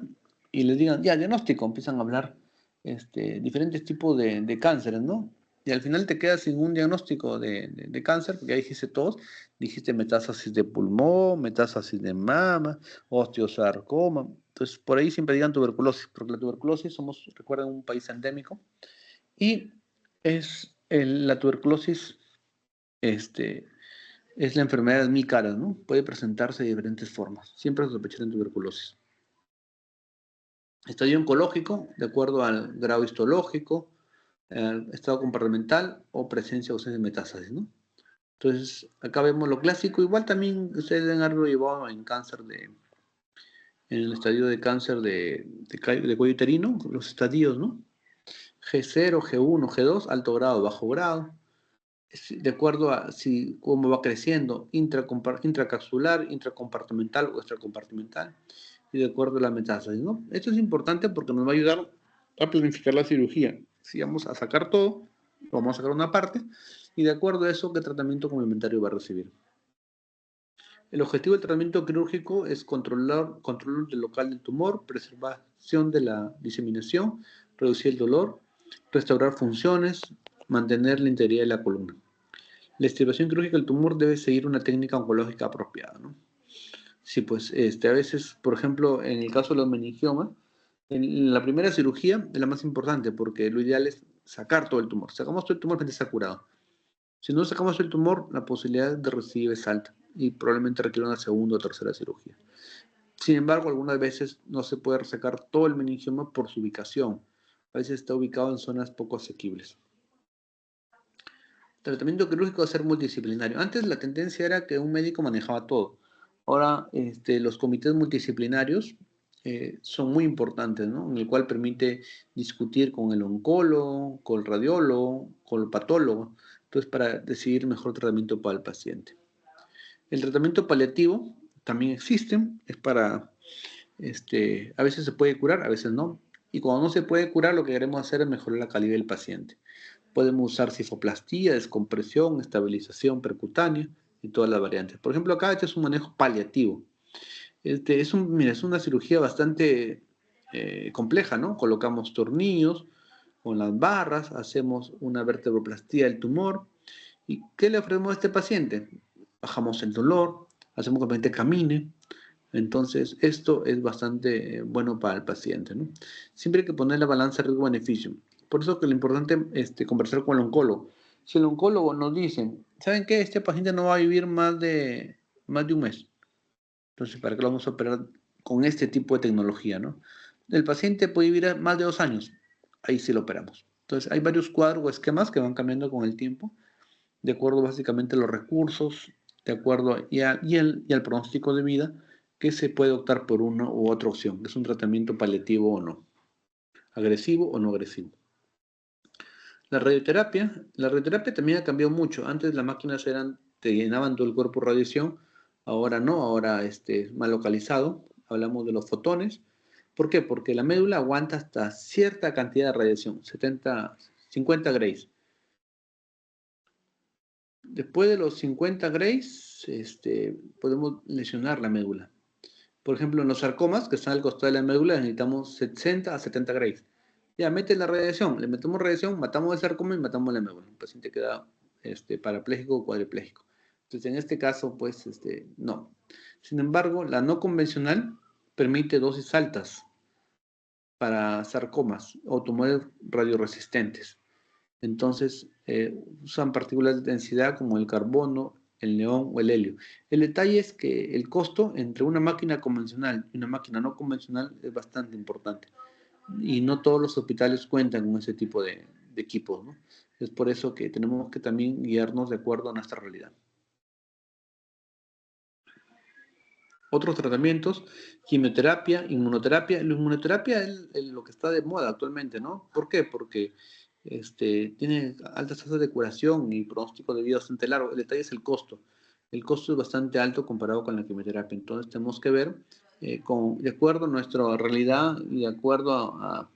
Speaker 1: y les digan, ya, diagnóstico, empiezan a hablar diferentes tipos de cánceres, ¿no? Y al final te quedas sin un diagnóstico de cáncer, porque ya dijiste todos, dijiste metástasis de pulmón, metástasis de mama, osteosarcoma. Entonces, por ahí siempre digan tuberculosis, porque la tuberculosis somos, recuerden, un país endémico, y la tuberculosis es la enfermedad muy cara, ¿no? Puede presentarse de diferentes formas. Siempre sospechar en tuberculosis. Estadio oncológico, de acuerdo al grado histológico, estado compartimental o presencia o ausencia de metástasis, ¿no? Entonces, acá vemos lo clásico. Igual también ustedes deben haberlo llevado en en el estadio de cáncer de cuello uterino, los estadios, ¿no? G0, G1, G2, alto grado, bajo grado, de acuerdo a cómo va creciendo, intracapsular, intracompartimental o extracompartimental, y de acuerdo a la metástasis, ¿no? Esto es importante porque nos va a ayudar a planificar la cirugía. Si vamos a sacar todo, vamos a sacar una parte, y de acuerdo a eso, ¿qué tratamiento complementario va a recibir? El objetivo del tratamiento quirúrgico es control del local del tumor, preservación de la diseminación, reducir el dolor, restaurar funciones, mantener la integridad de la columna. La extirpación quirúrgica del tumor debe seguir una técnica oncológica apropiada, ¿no? Sí, pues a veces, por ejemplo, en el caso de los meningiomas, en la primera cirugía es la más importante porque lo ideal es sacar todo el tumor. Sacamos todo el tumor, el paciente está curado. Si no sacamos el tumor, la posibilidad de recidir es alta y probablemente requiere una segunda o tercera cirugía. Sin embargo, algunas veces no se puede resacar todo el meningioma por su ubicación. A veces está ubicado en zonas poco asequibles. El tratamiento quirúrgico debe ser multidisciplinario. Antes la tendencia era que un médico manejaba todo. Ahora los comités multidisciplinarios son muy importantes, ¿no? En el cual permite discutir con el oncólogo, con el radiólogo, con el patólogo, entonces para decidir mejor tratamiento para el paciente. El tratamiento paliativo también existe, es para, a veces se puede curar, a veces no. Y cuando no se puede curar, lo que queremos hacer es mejorar la calidad del paciente. Podemos usar cifoplastía, descompresión, estabilización percutánea y todas las variantes. Por ejemplo, acá este es un manejo paliativo. Mira, es una cirugía bastante compleja, ¿no? Colocamos tornillos con las barras, hacemos una vertebroplastía del tumor ¿Y qué le ofrecemos a este paciente? Bajamos el dolor, hacemos que el paciente camine. Entonces, esto es bastante bueno para el paciente, ¿no? Siempre hay que poner la balanza riesgo-beneficio. Por eso que lo importante es conversar con el oncólogo. Si el oncólogo nos dice, ¿saben qué? Este paciente no va a vivir más de un mes. Entonces, ¿para qué lo vamos a operar con este tipo de tecnología, no? El paciente puede vivir más de 2 años. Ahí sí lo operamos. Entonces, hay varios cuadros o esquemas que van cambiando con el tiempo, de acuerdo básicamente a los recursos, de acuerdo y al pronóstico de vida, que se puede optar por una u otra opción. ¿Es un tratamiento paliativo o no? ¿Agresivo o no agresivo? La radioterapia también ha cambiado mucho. Antes las máquinas te llenaban todo el cuerpo de radiación, ahora no, ahora es más localizado. Hablamos de los fotones. ¿Por qué? Porque la médula aguanta hasta cierta cantidad de radiación, 50 grays. Después de los 50 grays, podemos lesionar la médula. Por ejemplo, en los sarcomas, que están al costado de la médula, necesitamos 60 a 70 grays. Ya, mete la radiación, le metemos radiación, matamos el sarcoma y matamos la médula. El paciente queda parapléjico o cuadripléjico. Entonces, en este caso, pues, no. Sin embargo, la no convencional permite dosis altas para sarcomas o tumores radioresistentes. Entonces, usan partículas de densidad como el carbono, el neón o el helio. El detalle es que el costo entre una máquina convencional y una máquina no convencional es bastante importante. Y no todos los hospitales cuentan con ese tipo de equipos, ¿no? Es por eso que tenemos que también guiarnos de acuerdo a nuestra realidad. Otros tratamientos, quimioterapia, inmunoterapia. La inmunoterapia es lo que está de moda actualmente, ¿no? ¿Por qué? Porque tiene altas tasas de curación y pronóstico de vida bastante largo. El detalle es el costo. El costo es bastante alto comparado con la quimioterapia. Entonces tenemos que ver, de acuerdo a nuestra realidad y de acuerdo a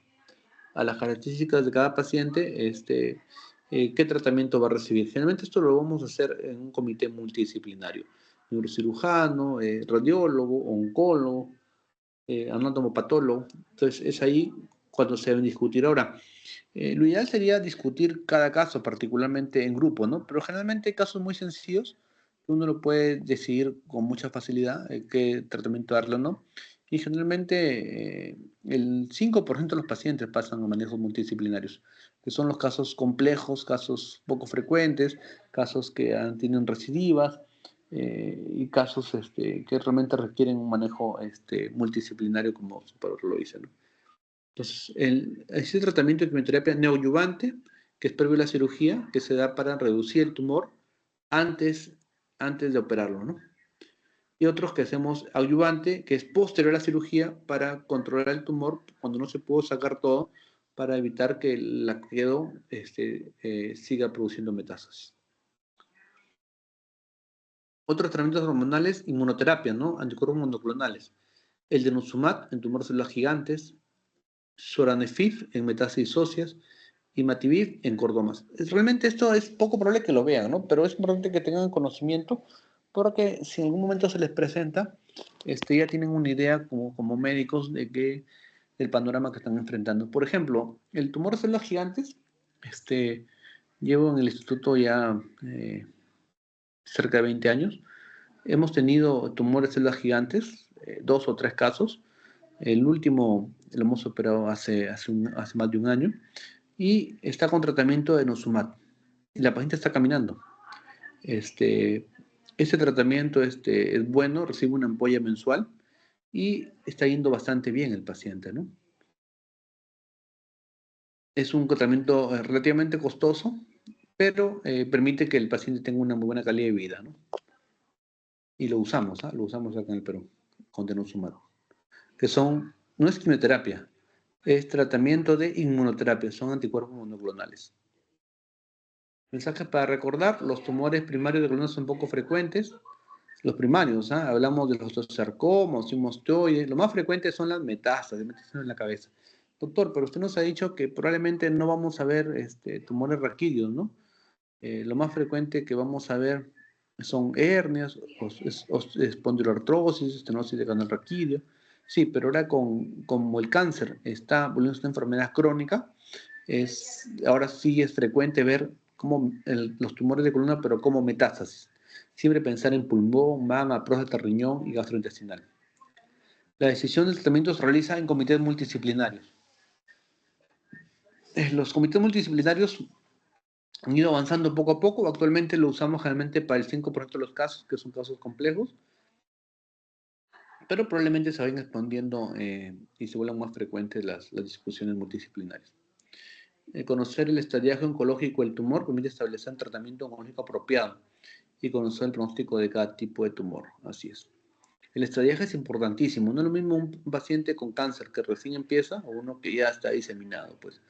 Speaker 1: las características de cada paciente, qué tratamiento va a recibir. Generalmente esto lo vamos a hacer en un comité multidisciplinario. Neurocirujano, radiólogo, oncólogo, anatomopatólogo. Entonces es ahí cuando se deben discutir. Ahora, lo ideal sería discutir cada caso, particularmente en grupo, ¿no? Pero generalmente hay casos muy sencillos que uno lo puede decidir con mucha facilidad qué tratamiento darle o no. Y generalmente el 5% de los pacientes pasan a manejos multidisciplinarios, que son los casos complejos, casos poco frecuentes, casos que tienen recidivas y casos que realmente requieren un manejo multidisciplinario como su palabra lo dice, ¿no? Entonces, ese tratamiento de quimioterapia neoadyuvante, que es previo a la cirugía, que se da para reducir el tumor antes, antes de operarlo, ¿no? Y otros que hacemos adyuvante, que es posterior a la cirugía para controlar el tumor cuando no se pudo sacar todo, para evitar que la quedo siga produciendo metástasis. Otros tratamientos hormonales, inmunoterapia, ¿no? Anticuerpos monoclonales. El denosumab en tumores células gigantes, soranezumab en metástasis óseas, y Imatinib en cordomas. Realmente esto es poco probable que lo vean, ¿no? Pero es importante que tengan conocimiento porque si en algún momento se les presenta, ya tienen una idea como médicos del panorama que están enfrentando. Por ejemplo, el tumor de células gigantes, llevo en el instituto ya cerca de 20 años. Hemos tenido tumores de células gigantes, 2 o 3 casos. El último lo hemos operado hace más de un año y está con tratamiento de denosumab. Y la paciente está caminando. Este tratamiento es bueno, recibe una ampolla mensual y está yendo bastante bien el paciente, ¿no? Es un tratamiento relativamente costoso, pero permite que el paciente tenga una muy buena calidad de vida, ¿no? Y lo usamos, ¿ah? Lo usamos acá en el Perú, con denosumab. Que no es quimioterapia, es tratamiento de inmunoterapia, son anticuerpos monoclonales. Mensajes para recordar, los tumores primarios de columna son poco frecuentes, los primarios, ¿ah? Hablamos de los osteosarcomas, osteoides, lo más frecuente son las metástasis en la cabeza. Doctor, pero usted nos ha dicho que probablemente no vamos a ver tumores raquídeos, ¿no? Lo más frecuente que vamos a ver son hernias, espondiloartrosis, estenosis de canal raquídeo. Sí, pero ahora como el cáncer está volviendo una enfermedad crónica, ahora sí es frecuente ver los tumores de columna, pero como metástasis. Siempre pensar en pulmón, mama, próstata, riñón y gastrointestinal. La decisión del tratamiento se realiza en comités multidisciplinarios. Los comités multidisciplinarios han ido avanzando poco a poco. Actualmente lo usamos generalmente para el 5% de los casos, que son casos complejos, pero probablemente se vayan expandiendo y se vuelvan más frecuentes las discusiones multidisciplinarias. Conocer el estadiaje oncológico del tumor permite establecer un tratamiento oncológico apropiado y conocer el pronóstico de cada tipo de tumor. Así es. El estadiaje es importantísimo. No es lo mismo un paciente con cáncer que recién empieza o uno que ya está diseminado. Pues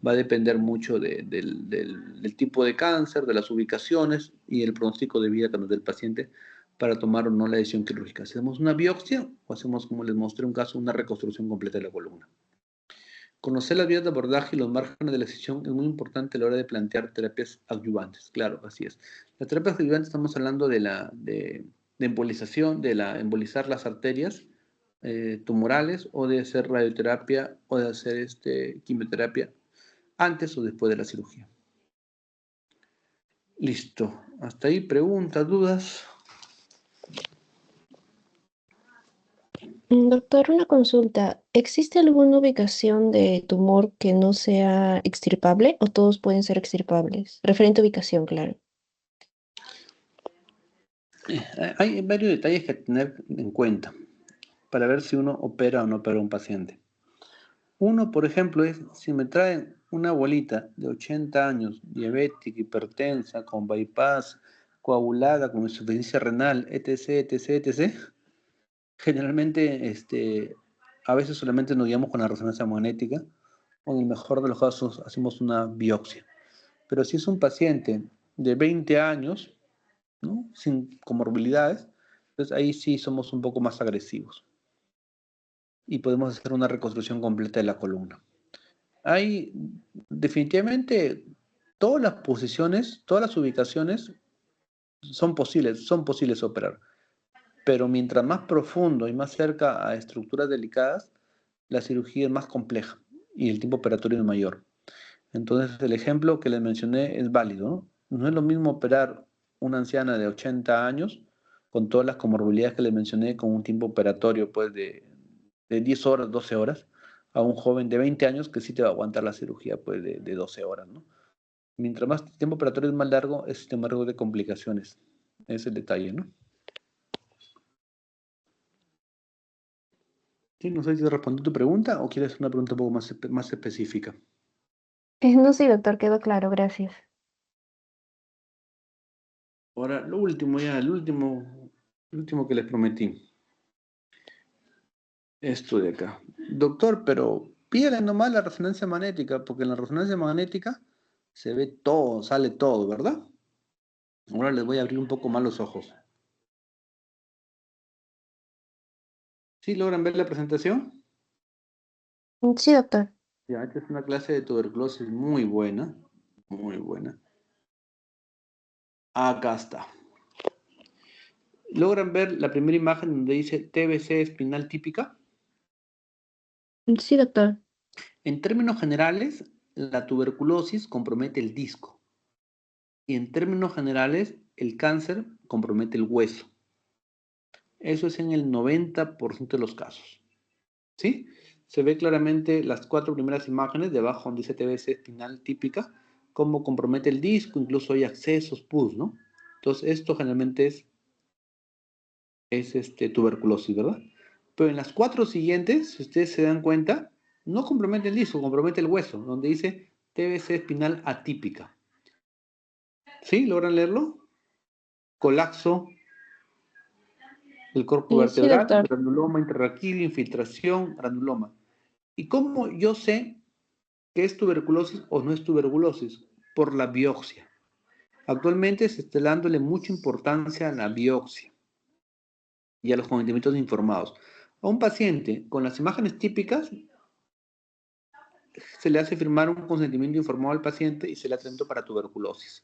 Speaker 1: va a depender mucho del tipo de cáncer, de las ubicaciones y el pronóstico de vida que nos dé el paciente para tomar o no la decisión quirúrgica. ¿Hacemos una biopsia o hacemos, como les mostré un caso, una reconstrucción completa de la columna? Conocer las vías de abordaje y los márgenes de la decisión es muy importante a la hora de plantear terapias adyuvantes. Claro, así es. Las terapias adyuvantes estamos hablando de embolización, embolizar las arterias tumorales o de hacer radioterapia o de hacer quimioterapia antes o después de la cirugía. Listo. Hasta ahí, preguntas, dudas.
Speaker 2: Doctor, una consulta. ¿Existe alguna ubicación de tumor que no sea extirpable o todos pueden ser extirpables? Referente a ubicación, claro.
Speaker 1: Hay varios detalles que tener en cuenta para ver si uno opera o no opera a un paciente. Uno, por ejemplo, es si me traen una abuelita de 80 años, diabética, hipertensa, con bypass, coagulada, con insuficiencia renal, etc., etc., etc., generalmente a veces solamente nos guiamos con la resonancia magnética o en el mejor de los casos hacemos una biopsia. Pero si es un paciente de 20 años, ¿no?, sin comorbilidades, entonces ahí sí somos un poco más agresivos y podemos hacer una reconstrucción completa de la columna. Hay definitivamente todas las posiciones, todas las ubicaciones son posibles operar, pero mientras más profundo y más cerca a estructuras delicadas, la cirugía es más compleja y el tiempo operatorio es mayor. Entonces el ejemplo que les mencioné es válido, ¿no? No es lo mismo operar una anciana de 80 años con todas las comorbilidades que les mencioné con un tiempo operatorio pues de 10 horas, 12 horas, a un joven de 20 años que sí te va a aguantar la cirugía pues de 12 horas, ¿no? Mientras más tiempo operatorio es más largo, es más riesgo de complicaciones. Ese es el detalle, ¿no? Sí, no sé si respondió tu pregunta o quieres una pregunta un poco más específica.
Speaker 2: No, sí, doctor, quedó claro, gracias.
Speaker 1: Ahora, lo último ya, el último que les prometí. Esto de acá. Doctor, pero pídale nomás la resonancia magnética, porque en la resonancia magnética se ve todo, sale todo, ¿verdad? Ahora les voy a abrir un poco más los ojos. ¿Sí logran ver la presentación?
Speaker 2: Sí, doctor.
Speaker 1: Ya, esta es una clase de tuberculosis muy buena, muy buena. Acá está. ¿Logran ver la primera imagen donde dice TBC espinal típica?
Speaker 2: Sí, doctor.
Speaker 1: En términos generales, la tuberculosis compromete el disco y en términos generales, el cáncer compromete el hueso. Eso es en el 90% de los casos. ¿Sí? Se ve claramente las 4 primeras imágenes debajo donde dice TBC espinal típica, cómo compromete el disco, incluso hay accesos pus, ¿no? Entonces, esto generalmente es tuberculosis, ¿verdad? Pero en las 4 siguientes, si ustedes se dan cuenta, no compromete el disco, compromete el hueso, donde dice TBC espinal atípica. ¿Sí? ¿Logran leerlo? Colapso del cuerpo
Speaker 2: Sí,
Speaker 1: vertebral,
Speaker 2: doctor.
Speaker 1: granuloma intrarraquídeo, infiltración, granuloma. ¿Y cómo yo sé que es tuberculosis o no es tuberculosis? Por la biopsia. Actualmente se está dándole mucha importancia a la biopsia y a los consentimientos informados. A un paciente con las imágenes típicas se le hace firmar un consentimiento informado al paciente y se le atento para tuberculosis.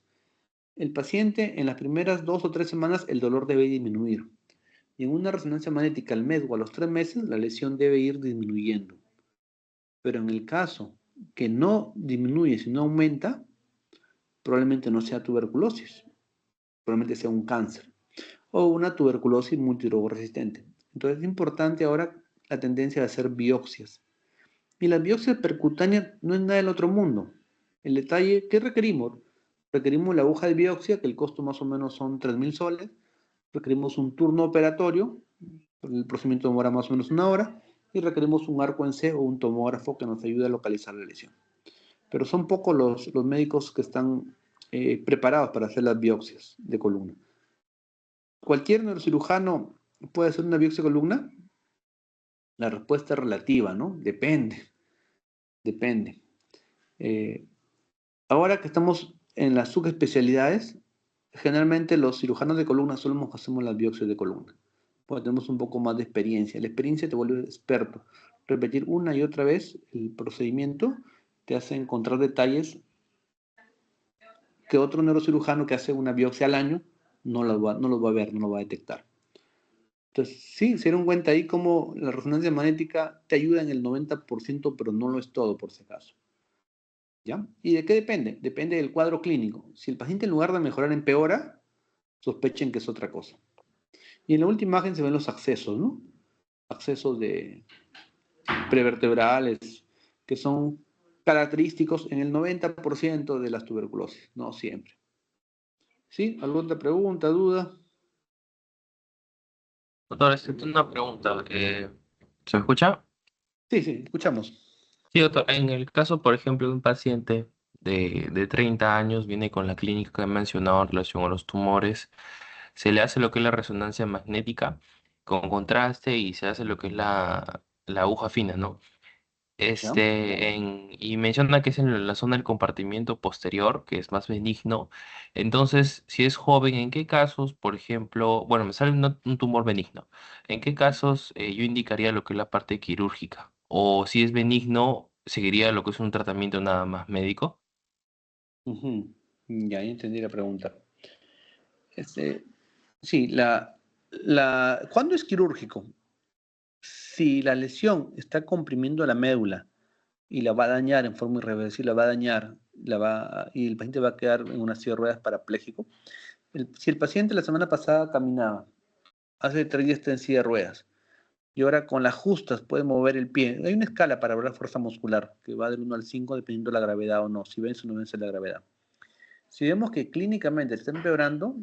Speaker 1: El paciente en las primeras 2 o 3 semanas el dolor debe disminuir y en una resonancia magnética al mes o a los 3 meses la lesión debe ir disminuyendo. Pero en el caso que no disminuye, sino aumenta, probablemente no sea tuberculosis, probablemente sea un cáncer o una tuberculosis multidrogoresistente. Entonces es importante ahora la tendencia de hacer biopsias. Y las biopsias percutáneas no es nada del otro mundo. El detalle, ¿qué requerimos? Requerimos la aguja de biopsia, que el costo más o menos son 3.000 soles. Requerimos un turno operatorio, el procedimiento demora más o menos 1 hora, y requerimos un arco en C o un tomógrafo que nos ayude a localizar la lesión. Pero son pocos los médicos que están preparados para hacer las biopsias de columna. ¿Cualquier neurocirujano puede hacer una biopsia de columna? La respuesta es relativa, ¿no? Depende. Ahora que estamos en las subespecialidades, generalmente los cirujanos de columna solo hacemos las biopsias de columna, porque tenemos un poco más de experiencia. La experiencia te vuelve experto. Repetir una y otra vez el procedimiento te hace encontrar detalles que otro neurocirujano que hace una biopsia al año no los va a ver, no los va a detectar. Entonces, sí, se dieron cuenta ahí cómo la resonancia magnética te ayuda en el 90%, pero no lo es todo por si acaso. ¿Ya? ¿Y de qué depende? Depende del cuadro clínico. Si el paciente en lugar de mejorar empeora, sospechen que es otra cosa. Y en la última imagen se ven los accesos, ¿no? Accesos de prevertebrales, que son característicos en el 90% de las tuberculosis, no siempre. ¿Sí? ¿Alguna pregunta, duda?
Speaker 3: Doctor, tengo una pregunta. ¿Se me escucha?
Speaker 1: Sí, sí, escuchamos.
Speaker 3: Sí, doctor. En el caso, por ejemplo, de un paciente de 30 años, viene con la clínica que he mencionado en relación a los tumores, se le hace lo que es la resonancia magnética con contraste y se hace lo que es la aguja fina, ¿no?
Speaker 1: ¿Ya?
Speaker 3: Y menciona que es en la zona del compartimiento posterior, que es más benigno. Entonces, si es joven, ¿en qué casos, por ejemplo, bueno, me sale un tumor benigno? ¿En qué casos yo indicaría lo que es la parte quirúrgica? O si es benigno, seguiría lo que es un tratamiento nada más médico.
Speaker 1: Ujú. Ya entendí la pregunta. Este, sí, ¿cuándo es quirúrgico? Si la lesión está comprimiendo la médula y la va a dañar en forma irreversible, la va a dañar, y el paciente va a quedar en una silla de ruedas parapléjico. Si el paciente la semana pasada caminaba, hace 3 días está en silla de ruedas, y ahora con las justas puede mover el pie. Hay una escala para ver la fuerza muscular, que va del 1 al 5 dependiendo de la gravedad o no, si vence o no vence la gravedad. Si vemos que clínicamente está empeorando,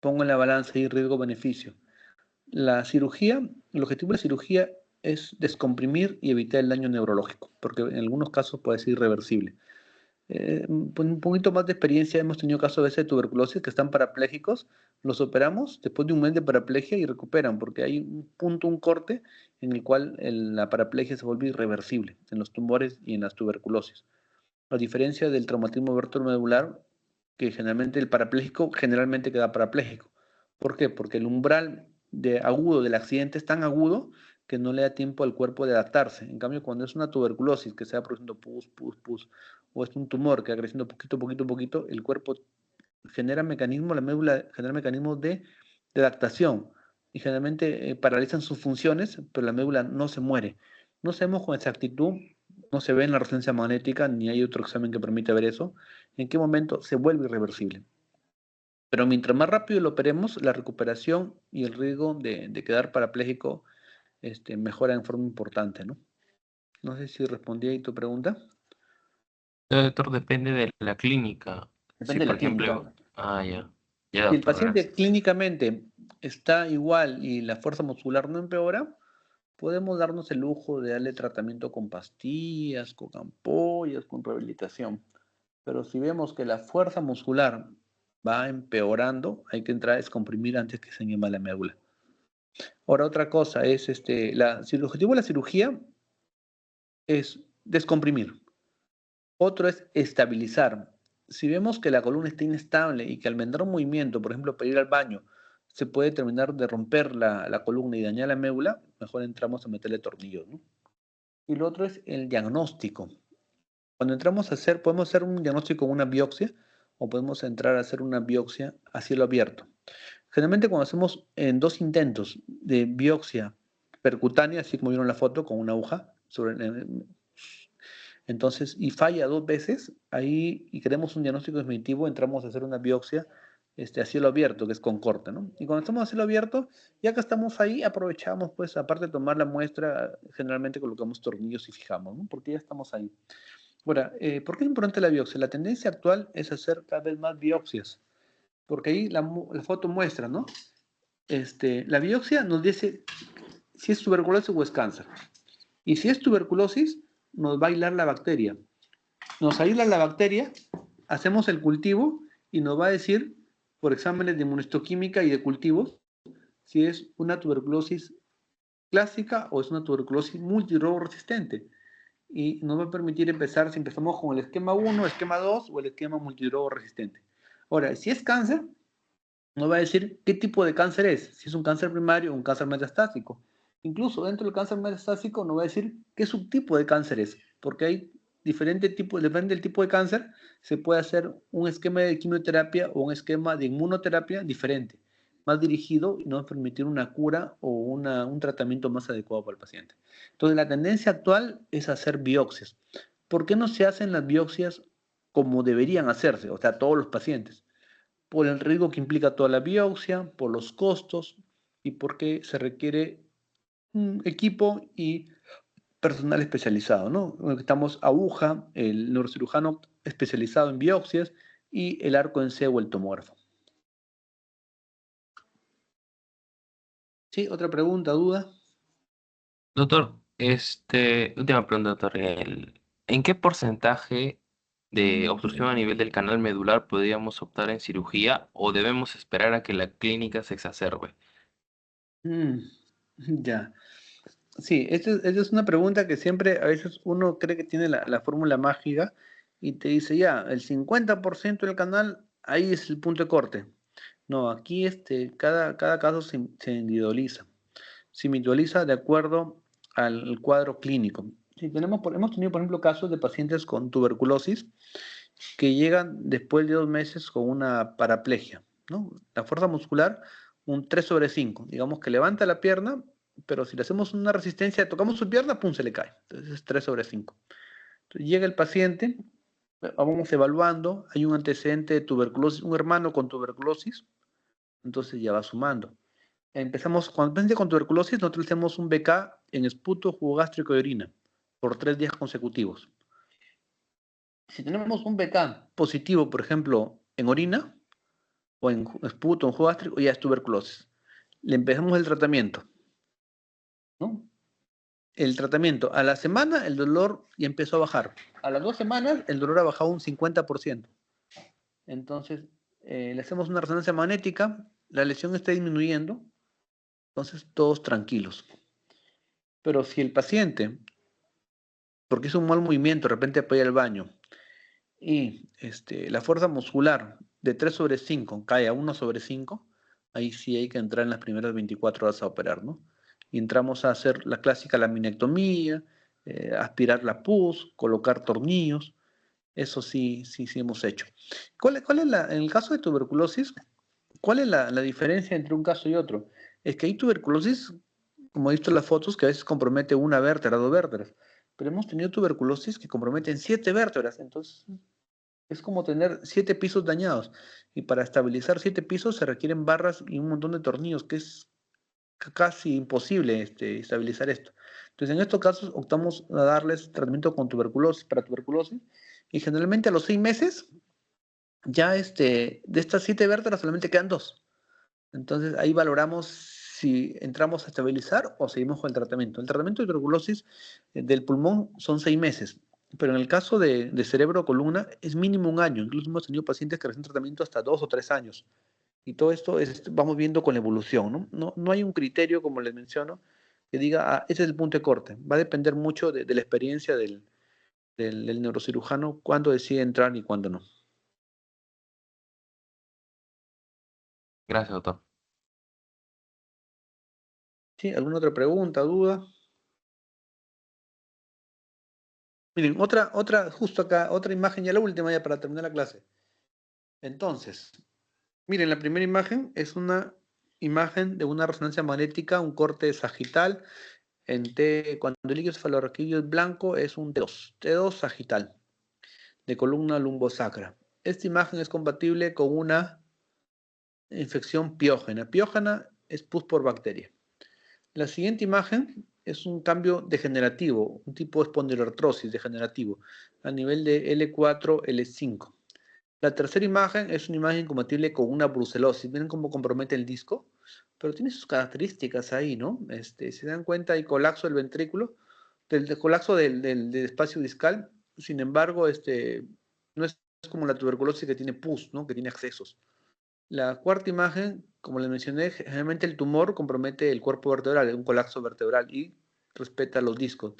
Speaker 1: pongo en la balanza y riesgo-beneficio. La cirugía, el objetivo de la cirugía es descomprimir y evitar el daño neurológico, porque en algunos casos puede ser irreversible. Con un poquito más de experiencia hemos tenido casos a veces de tuberculosis que están parapléjicos, los operamos después de un mes de paraplegia y recuperan, porque hay un punto, un corte en el cual la paraplegia se vuelve irreversible en los tumores y en las tuberculosis. A diferencia del traumatismo vertebromedular, que generalmente el parapléjico generalmente queda parapléjico. ¿Por qué? Porque el umbral agudo del accidente es tan agudo que no le da tiempo al cuerpo de adaptarse. En cambio, cuando es una tuberculosis que se va produciendo pus, o es un tumor que va creciendo poquito, el cuerpo genera mecanismos, la médula genera mecanismos de adaptación y generalmente paralizan sus funciones, pero la médula no se muere. No sabemos con exactitud, no se ve en la resonancia magnética, ni hay otro examen que permita ver eso, en qué momento se vuelve irreversible. Pero mientras más rápido lo operemos, la recuperación y el riesgo de quedar parapléjico mejora en forma importante, ¿no? No sé si respondí ahí tu pregunta.
Speaker 3: Doctor, depende de la clínica. Sí,
Speaker 1: Depende de
Speaker 3: por
Speaker 1: la clínica.
Speaker 3: ejemplo, ya. Ya,
Speaker 1: Si el
Speaker 3: doctor,
Speaker 1: paciente
Speaker 3: gracias.
Speaker 1: clínicamente está igual y la fuerza muscular no empeora, podemos darnos el lujo de darle tratamiento con pastillas, con ampollas, con rehabilitación. Pero si vemos que la fuerza muscular va empeorando, hay que entrar a descomprimir antes que se anime la médula. Ahora, otra cosa es, el objetivo de la cirugía es descomprimir. Otro es estabilizar. Si vemos que la columna está inestable y que al mandar un movimiento, por ejemplo, para ir al baño, se puede terminar de romper la columna y dañar la médula, mejor entramos a meterle tornillos, ¿no? Y lo otro es el diagnóstico. Cuando entramos a hacer, podemos hacer un diagnóstico con una biopsia o podemos entrar a hacer una biopsia a cielo abierto. Generalmente cuando hacemos en 2 intentos de biopsia percutánea, así como vieron la foto, con una aguja Entonces, y falla 2 veces, ahí, y queremos un diagnóstico definitivo, entramos a hacer una biopsia a cielo abierto, que es con corte, ¿no? Y cuando estamos a cielo abierto, ya que estamos ahí, aprovechamos, pues, aparte de tomar la muestra, generalmente colocamos tornillos y fijamos, ¿no? Porque ya estamos ahí. Ahora, ¿por qué es importante la biopsia? La tendencia actual es hacer cada vez más biopsias, porque ahí la foto muestra, ¿no? La biopsia nos dice si es tuberculosis o es cáncer. Y si es tuberculosis, nos va a aislar la bacteria. Nos aísla la bacteria, hacemos el cultivo y nos va a decir, por exámenes de inmunohistoquímica y de cultivos, si es una tuberculosis clásica o es una tuberculosis multirobo resistente. Y nos va a permitir empezar, si empezamos con el esquema 1, esquema 2 o el esquema multidrogo resistente. Ahora, si es cáncer, nos va a decir qué tipo de cáncer es, si es un cáncer primario o un cáncer metastásico. Incluso dentro del cáncer metastásico nos va a decir qué subtipo de cáncer es, porque hay diferentes tipos, depende del tipo de cáncer, se puede hacer un esquema de quimioterapia o un esquema de inmunoterapia diferente, más dirigido y nos va a permitir una cura o un tratamiento más adecuado para el paciente. Entonces, la tendencia actual es hacer biopsias. ¿Por qué no se hacen las biopsias como deberían hacerse? O sea, todos los pacientes por el riesgo que implica toda la biopsia, por los costos y porque se requiere un equipo y personal especializado, ¿no? Necesitamos aguja, el neurocirujano especializado en biopsias y el arco en C o el tomógrafo. ¿Sí? ¿Otra pregunta, duda?
Speaker 3: Doctor, última pregunta, doctor. ¿En qué porcentaje de obstrucción a nivel del canal medular podríamos optar en cirugía o debemos esperar a que la clínica se exacerbe?
Speaker 1: Mm, ya. Sí, esta es una pregunta que siempre a veces uno cree que tiene la fórmula mágica y te dice ya, el 50% del canal, ahí es el punto de corte. No, aquí cada caso se individualiza. Se individualiza de acuerdo al cuadro clínico. Si hemos tenido, por ejemplo, casos de pacientes con tuberculosis que llegan después de 2 meses con una paraplegia, ¿no? La fuerza muscular, un 3/5. Digamos que levanta la pierna, pero si le hacemos una resistencia, tocamos su pierna, pum, se le cae. Entonces es 3/5. Entonces, llega el paciente, vamos evaluando, hay un antecedente de tuberculosis, un hermano con tuberculosis, entonces ya va sumando. Empezamos, cuando el paciente con tuberculosis, nosotros hacemos un BK en esputo, jugo gástrico y orina por 3 días consecutivos. Si tenemos un BK positivo, por ejemplo, en orina, o en esputo, en jugo gástrico, ya es tuberculosis. Le empezamos el tratamiento, ¿no? El tratamiento, a la semana el dolor ya empezó a bajar. A las 2 semanas el dolor ha bajado un 50%. Entonces, le hacemos una resonancia magnética, la lesión está disminuyendo, entonces todos tranquilos. Pero si el paciente, porque hizo un mal movimiento, de repente apoya el baño, y la fuerza muscular de 3/5 cae a 1/5, ahí sí hay que entrar en las primeras 24 horas a operar, ¿no? Y entramos a hacer la clásica laminectomía, aspirar la pus, colocar tornillos, eso sí hemos hecho. En el caso de tuberculosis, cuál es la diferencia entre un caso y otro? Es que hay tuberculosis, como he visto en las fotos, que a veces compromete una vértebra, 2 vértebras, pero hemos tenido tuberculosis que comprometen 7 vértebras, entonces es como tener 7 pisos dañados. Y para estabilizar 7 pisos se requieren barras y un montón de tornillos, que es casi imposible estabilizar esto. Entonces, en estos casos optamos a darles tratamiento con tuberculosis, para tuberculosis, y generalmente a los 6 meses, ya de estas 7 vértebras solamente quedan 2. Entonces, ahí valoramos si entramos a estabilizar o seguimos con el tratamiento. El tratamiento de tuberculosis del pulmón son 6 meses. Pero en el caso de cerebro o columna es mínimo 1 año. Incluso hemos tenido pacientes que reciben tratamiento hasta 2 o 3 años. Y todo esto vamos viendo con la evolución, ¿no? No hay un criterio, como les menciono, que diga, ese es el punto de corte. Va a depender mucho de la experiencia del neurocirujano, cuándo decide entrar y cuándo no.
Speaker 3: Gracias, doctor.
Speaker 1: ¿Sí? ¿Alguna otra pregunta, duda? Miren, justo acá, otra imagen, ya la última ya para terminar la clase. Entonces, miren, la primera imagen es una imagen de una resonancia magnética, un corte sagital, En T, cuando el líquido cefalorraquídeo es blanco, es un T2, T2 sagital, de columna lumbosacra. Esta imagen es compatible con una infección piógena. Piógena es pus por bacteria. La siguiente imagen es un cambio degenerativo, un tipo de espondiloartrosis degenerativo, a nivel de L4, L5. La tercera imagen es una imagen compatible con una brucelosis. Miren cómo compromete el disco, pero tiene sus características ahí, ¿no? Si se dan cuenta, hay colapso del ventrículo, del colapso del espacio discal. Sin embargo, no es como la tuberculosis que tiene pus, ¿no? Que tiene accesos. La cuarta imagen, como les mencioné, generalmente el tumor compromete el cuerpo vertebral, un colapso vertebral y respeta los discos.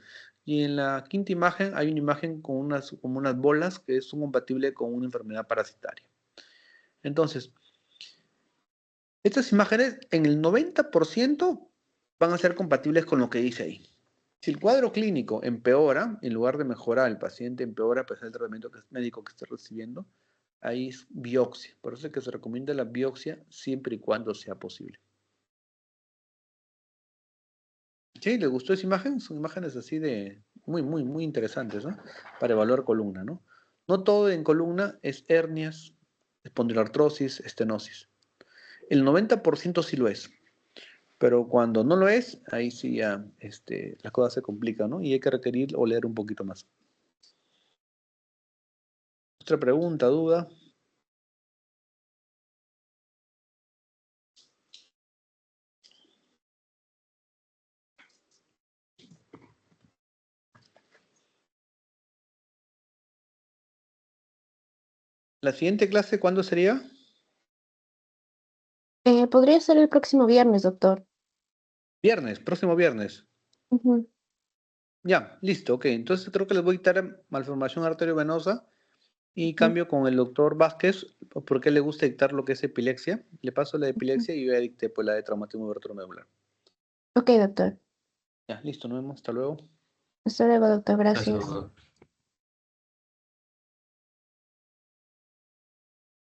Speaker 1: Y en la quinta imagen hay una imagen con como unas bolas que son compatibles con una enfermedad parasitaria. Entonces, estas imágenes en el 90% van a ser compatibles con lo que dice ahí. Si el cuadro clínico empeora, en lugar de mejorar, el paciente empeora a pesar del tratamiento médico que esté recibiendo, ahí es biopsia. Por eso es que se recomienda la biopsia siempre y cuando sea posible. ¿Sí? ¿Les gustó esa imagen? Son imágenes así de muy interesantes, ¿no? Para evaluar columna, ¿no? No todo en columna es hernias, espondiloartrosis, estenosis. El 90% sí lo es. Pero cuando no lo es, ahí sí ya las cosas se complican, ¿no? Y hay que requerir o leer un poquito más. Otra pregunta, duda. ¿La siguiente clase cuándo sería?
Speaker 2: Podría ser el próximo viernes, doctor.
Speaker 1: Viernes, próximo viernes.
Speaker 2: Ujú.
Speaker 1: Ya, listo, ok. Entonces creo que les voy a quitar malformación arteriovenosa y
Speaker 2: Ujú.
Speaker 1: cambio con el doctor Vázquez, porque le gusta dictar lo que es epilepsia. Le paso la de
Speaker 2: Ujú.
Speaker 1: epilepsia y yo ya dicté pues, la de traumatismo retromedular.
Speaker 2: Ok, doctor.
Speaker 1: Ya, listo, nos vemos. Hasta luego.
Speaker 2: Hasta luego, doctor.
Speaker 3: Gracias,
Speaker 2: Gracias.
Speaker 3: doctor.